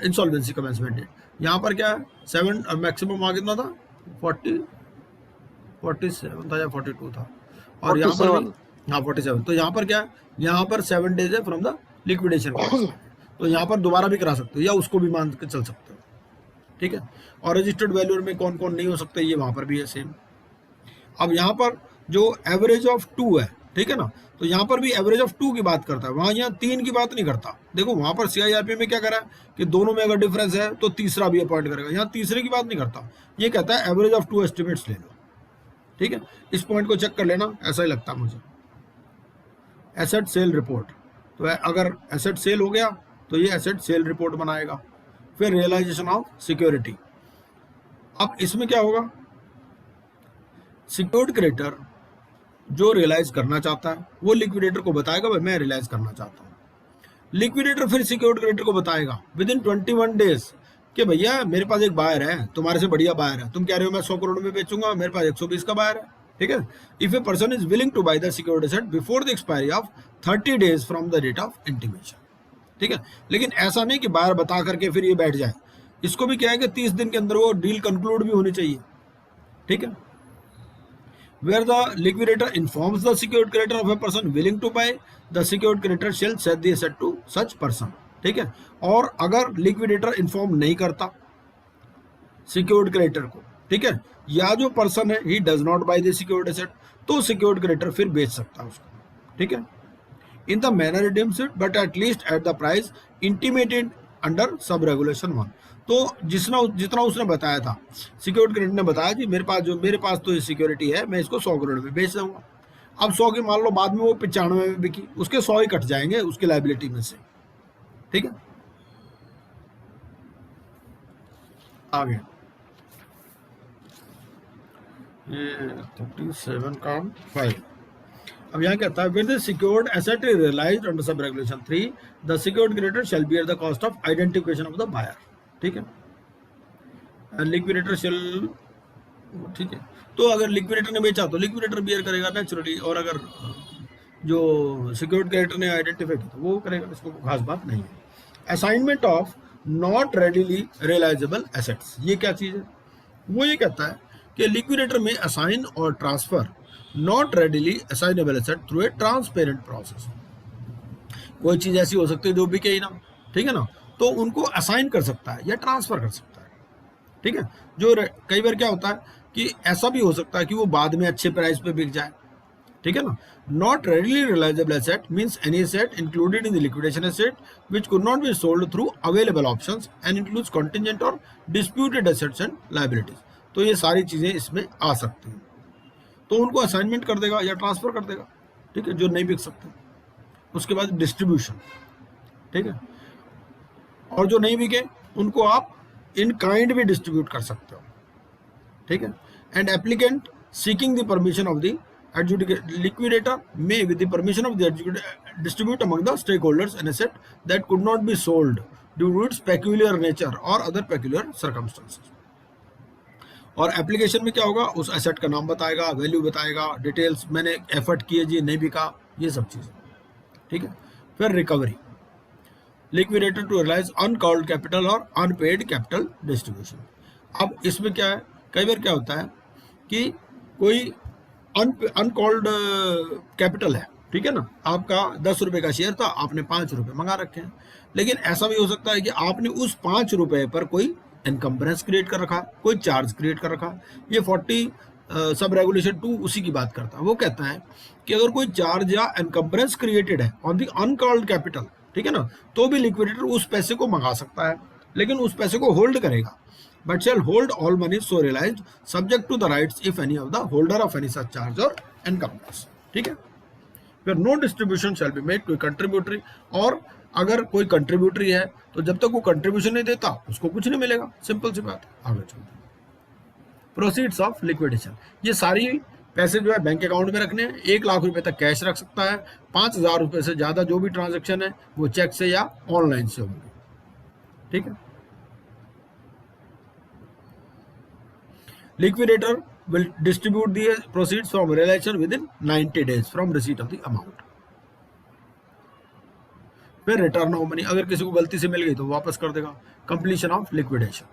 insolvency commencement date, यहाँ पर क्या है 7 मैक्सिमम आ कितना था 47 था या 42 था, और यहाँ पर हाँ 47। तो यहाँ पर क्या है, यहाँ पर 7 days है फ्रॉम द लिक्विडेशन, तो यहाँ पर दोबारा भी करा सकते हो या उसको भी मान के चल सकते हो, ठीक है। और रजिस्टर्ड वैल्यूअर में कौन कौन नहीं हो सकते, ये वहाँ पर भी है सेम। अब यहाँ पर जो एवरेज ऑफ 2 है, ठीक है ना, तो यहाँ पर भी एवरेज ऑफ 2 की बात करता है, वहाँ यहाँ 3 की बात नहीं करता। देखो वहाँ पर CIRP में क्या करा है कि दोनों में अगर डिफरेंस है तो तीसरा भी अपॉइंट करेगा, यहाँ तीसरे की बात नहीं करता, ये कहता है एवरेज ऑफ 2 एस्टिमेट्स ले लो, ठीक है। इस पॉइंट को चेक कर लेना, ऐसा ही लगता है मुझे। एसेट सेल रिपोर्ट, तो अगर एसेट सेल हो गया तो ये एसेट सेल रिपोर्ट बनाएगा। फिर रियलाइजेशन ऑफ सिक्योरिटी, अब इसमें क्या होगा, सिक्योर्ड क्रेडिटर जो रियलाइज करना चाहता है वो लिक्विडेटर को बताएगा भाई मैं रियलाइज करना चाहता हूँ। लिक्विडेटर फिर सिक्योर्ड क्रेडिटर को बताएगा विद इन 21 days कि भैया मेरे पास एक बायर है, तुम्हारे से बढ़िया बायर है, तुम कह रहे हो मैं 100 करोड़ में बेचूंगा, मेरे पास 120 का बायर है, ठीक है। If a person is willing to buy the secured asset before the expiry of 30 days from the date of intimation, ठीक है। लेकिन ऐसा नहीं कि बायर बता करके फिर ये बैठ जाए, इसको भी क्या है कि 30 दिन के अंदर वो डील कंक्लूड भी होनी चाहिए, ठीक है। Where the liquidator informs the secured creditor of a person willing to buy, the secured creditor shall sell the asset to such person, ठीक है। और अगर लिक्विडेटर इन्फॉर्म नहीं करता सिक्योर्ड क्रेडिटर को, ठीक है, या जो पर्सन है he does not bye the secured asset, तो सिक्योर्ड क्रेडिटर फिर बेच सकता है उसको, ठीक है, in the manner redeems it but at least at the price intimated under sub regulation 1। तो जितना उसने बताया था, सिक्योर्ड क्रेडिटर ने बताया कि मेरे पास तो ये सिक्योरिटी है, मैं इसको 100 करोड़ में बेच दूंगा। अब 100 की मान लो बाद में वो 95 में बिकी, उसके 100 ही कट जाएंगे उसकी लाइबिलिटी में से, ठीक है। आगे ये 37 का 5। अब यहाँ कहता है when the secured asset is realized under sub regulation 3 the secured creditor shall bear the cost of identification of the buyer, ठीक है। लिक्विडेटर शेल, ठीक है। तो अगर लिक्विडेटर ने बेचा तो लिक्विडेटर बियर करेगा नेचुरली, और अगर जो सिक्योर्ड क्रेडिटर ने आइडेंटिफाई किया तो वो करेगा, इसको खास बात नहीं है। Assignment of not readily realisable assets, ये क्या चीज है? वो ये कहता है कि लिक्विडेटर में असाइन और transfer not readily assignable asset through a transparent process. कोई चीज ऐसी हो सकती है जो बिके ही ना, ठीक है ना, तो उनको असाइन कर सकता है या ट्रांसफर कर सकता है, ठीक है। जो कई बार क्या होता है कि ऐसा भी हो सकता है कि वो बाद में अच्छे प्राइस पे बिक जाए, ठीक है ना। Not readily realisable asset means any asset included in the liquidation asset which could not be sold through available options and includes contingent और डिस्प्यूटेड एसेट्स एंड लायबिलिटीज। तो ये सारी चीजें इसमें आ सकती हैं, तो उनको असाइनमेंट कर देगा या ट्रांसफर कर देगा, ठीक है, जो नहीं बिक सकते। उसके बाद डिस्ट्रीब्यूशन, ठीक है, और जो नहीं बिके उनको आप इन काइंड भी डिस्ट्रीब्यूट कर सकते हो, ठीक है। And applicant seeking the permission of the liquidator may with the permission of the distribute among the stakeholders an asset that could not be sold due to its peculiar nature or other peculiar circumstances। और application में क्या होगा, उस asset का नाम बताएगा, value बताएगा, details, मैंने एफर्ट किए जी नहीं बिका, ये सब चीजें, ठीक है। फिर recovery, liquidator to realise uncalled capital और अनपेड कैपिटल डिस्ट्रीब्यूशन। अब इसमें क्या है, कई बार क्या होता है कि कोई अनकॉल्ड कैपिटल है, ठीक है ना, आपका 10 रुपए का शेयर था, आपने 5 रुपए मंगा रखे हैं, लेकिन ऐसा भी हो सकता है कि आपने उस 5 रुपए पर कोई इनकम्बरेंस क्रिएट कर रखा, कोई चार्ज क्रिएट कर रखा। ये 40 सब रेगुलेशन 2 उसी की बात करता है। वो कहता है कि अगर कोई चार्ज या इनकम्बरेंस क्रिएटेड है ऑन द अनकॉल्ड कैपिटल, ठीक है ना, तो भी लिक्विडेटर उस पैसे को मंगा सकता है, लेकिन उस पैसे को होल्ड करेगा, but shall hold all money so realized subject to the rights if any of the holder of any such charge or encumbrance, ठीक है। फिर no distribution shall be made to a contributory, और अगर कोई contributory है तो जब तक वो कंट्रीब्यूशन नहीं देता उसको कुछ नहीं मिलेगा, सिंपल सी बात है। आगे चलते हैं, प्रोसीड्स ऑफ लिक्विडेशन, ये सारी पैसे जो है बैंक अकाउंट में रखने हैं। 1 लाख रुपए तक कैश रख सकता है, 5,000 रुपए से ज्यादा जो भी ट्रांजेक्शन है वो चेक से या ऑनलाइन से होंगे, ठीक है। Liquidator will distribute the proceeds from realization within 90 days from receipt of the amount। फिर रिटर्न ऑफ मनी, अगर किसी को गलती से मिल गई तो वापस कर देगा। कंप्लीशन ऑफ लिक्विडेशन,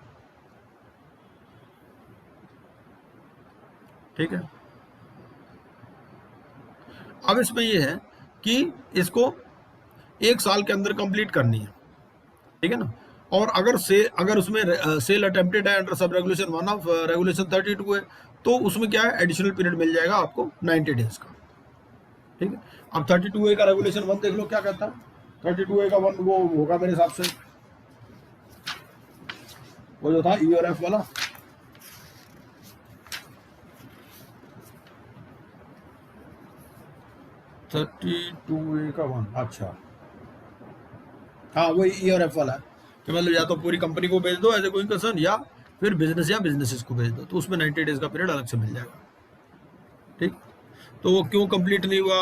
ठीक है। अब इसमें यह है कि इसको 1 साल के अंदर कंप्लीट करनी है, ठीक है ना। और अगर उसमें सेल अटेम्प्टेड है under sub regulation 1 of regulation 32 है, तो उसमें क्या है, एडिशनल पीरियड मिल जाएगा आपको 90 डेज का, ठीक है। अब 32A का रेगुलेशन 1 देख लो क्या कहता है। 32A का 1 वो होगा मेरे हिसाब से वो जो था ERF वाला, अच्छा हाँ वही ERF वाला है कि मतलब या तो पूरी कंपनी को भेज दो एज ए गोइंग कंसर्न, या फिर बिजनेस या बिजनेसेस को भेज दो, तो उसमें 90 डेज का पीरियड अलग से मिल जाएगा, ठीक। तो वो क्यों कंप्लीट नहीं हुआ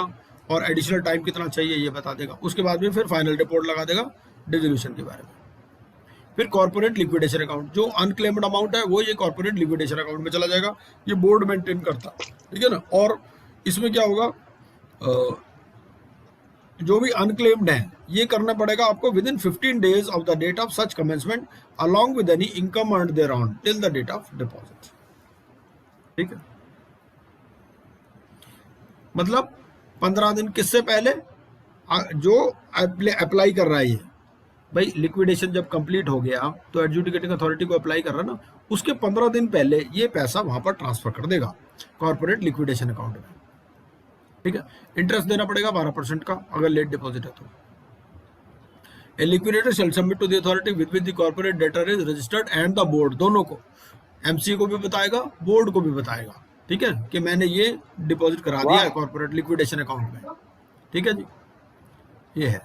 और एडिशनल टाइम कितना चाहिए ये बता देगा। उसके बाद में फिर फाइनल रिपोर्ट लगा देगा डिसोल्यूशन के बारे में। फिर कॉर्पोरेट लिक्विडेशन अकाउंट, जो अनक्लेम्ड अमाउंट है वो ये कॉर्पोरेट लिक्विडेशन अकाउंट में चला जाएगा, ये बोर्ड मेंटेन करता है, ठीक है ना। और इसमें क्या होगा, जो भी अनक्लेम्ड है ये करना पड़ेगा आपको within 15 days of the date of such commencement along with any income earned thereon till the date of deposit, ठीक है। मतलब 15 दिन किससे पहले, जो अप्लाई कर रहा है ये भाई, लिक्विडेशन जब कंप्लीट हो गया तो एडजुडिकेटिंग अथॉरिटी को अप्लाई कर रहा है ना, उसके 15 दिन पहले ये पैसा वहां पर ट्रांसफर कर देगा कॉर्पोरेट लिक्विडेशन अकाउंट में, ठीक है। इंटरेस्ट देना पड़ेगा 12% का अगर लेट डिपॉजिट है तो। A liquidator shall submit to the authority with the corporate debtor is registered and the board, दोनों को, एमसी को भी बताएगा, बोर्ड को भी बताएगा, ठीक है, कि मैंने ये डिपॉजिट करा दिया है कॉर्पोरेट लिक्विडेशन अकाउंट में। ठीक है जी, ये है।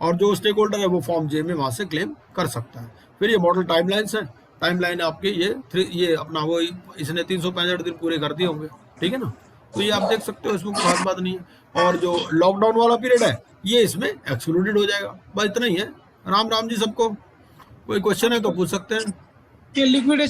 और जो स्टेक होल्डर है वो फॉर्म जे में वहां से क्लेम कर सकता है। फिर ये मॉडल टाइमलाइंस है, टाइमलाइन आपके ये अपना वो इसने 365 दिन पूरे कर दिए होंगे। ठीक है ना, तो ये आप देख सकते हो, इसमें कोई खास बात नहीं है। और जो लॉकडाउन वाला पीरियड है ये इसमें एक्सक्लूडेड हो जाएगा। बस इतना ही है। राम राम जी सबको, कोई क्वेश्चन है तो पूछ सकते हैं। कि लिक्विडेशन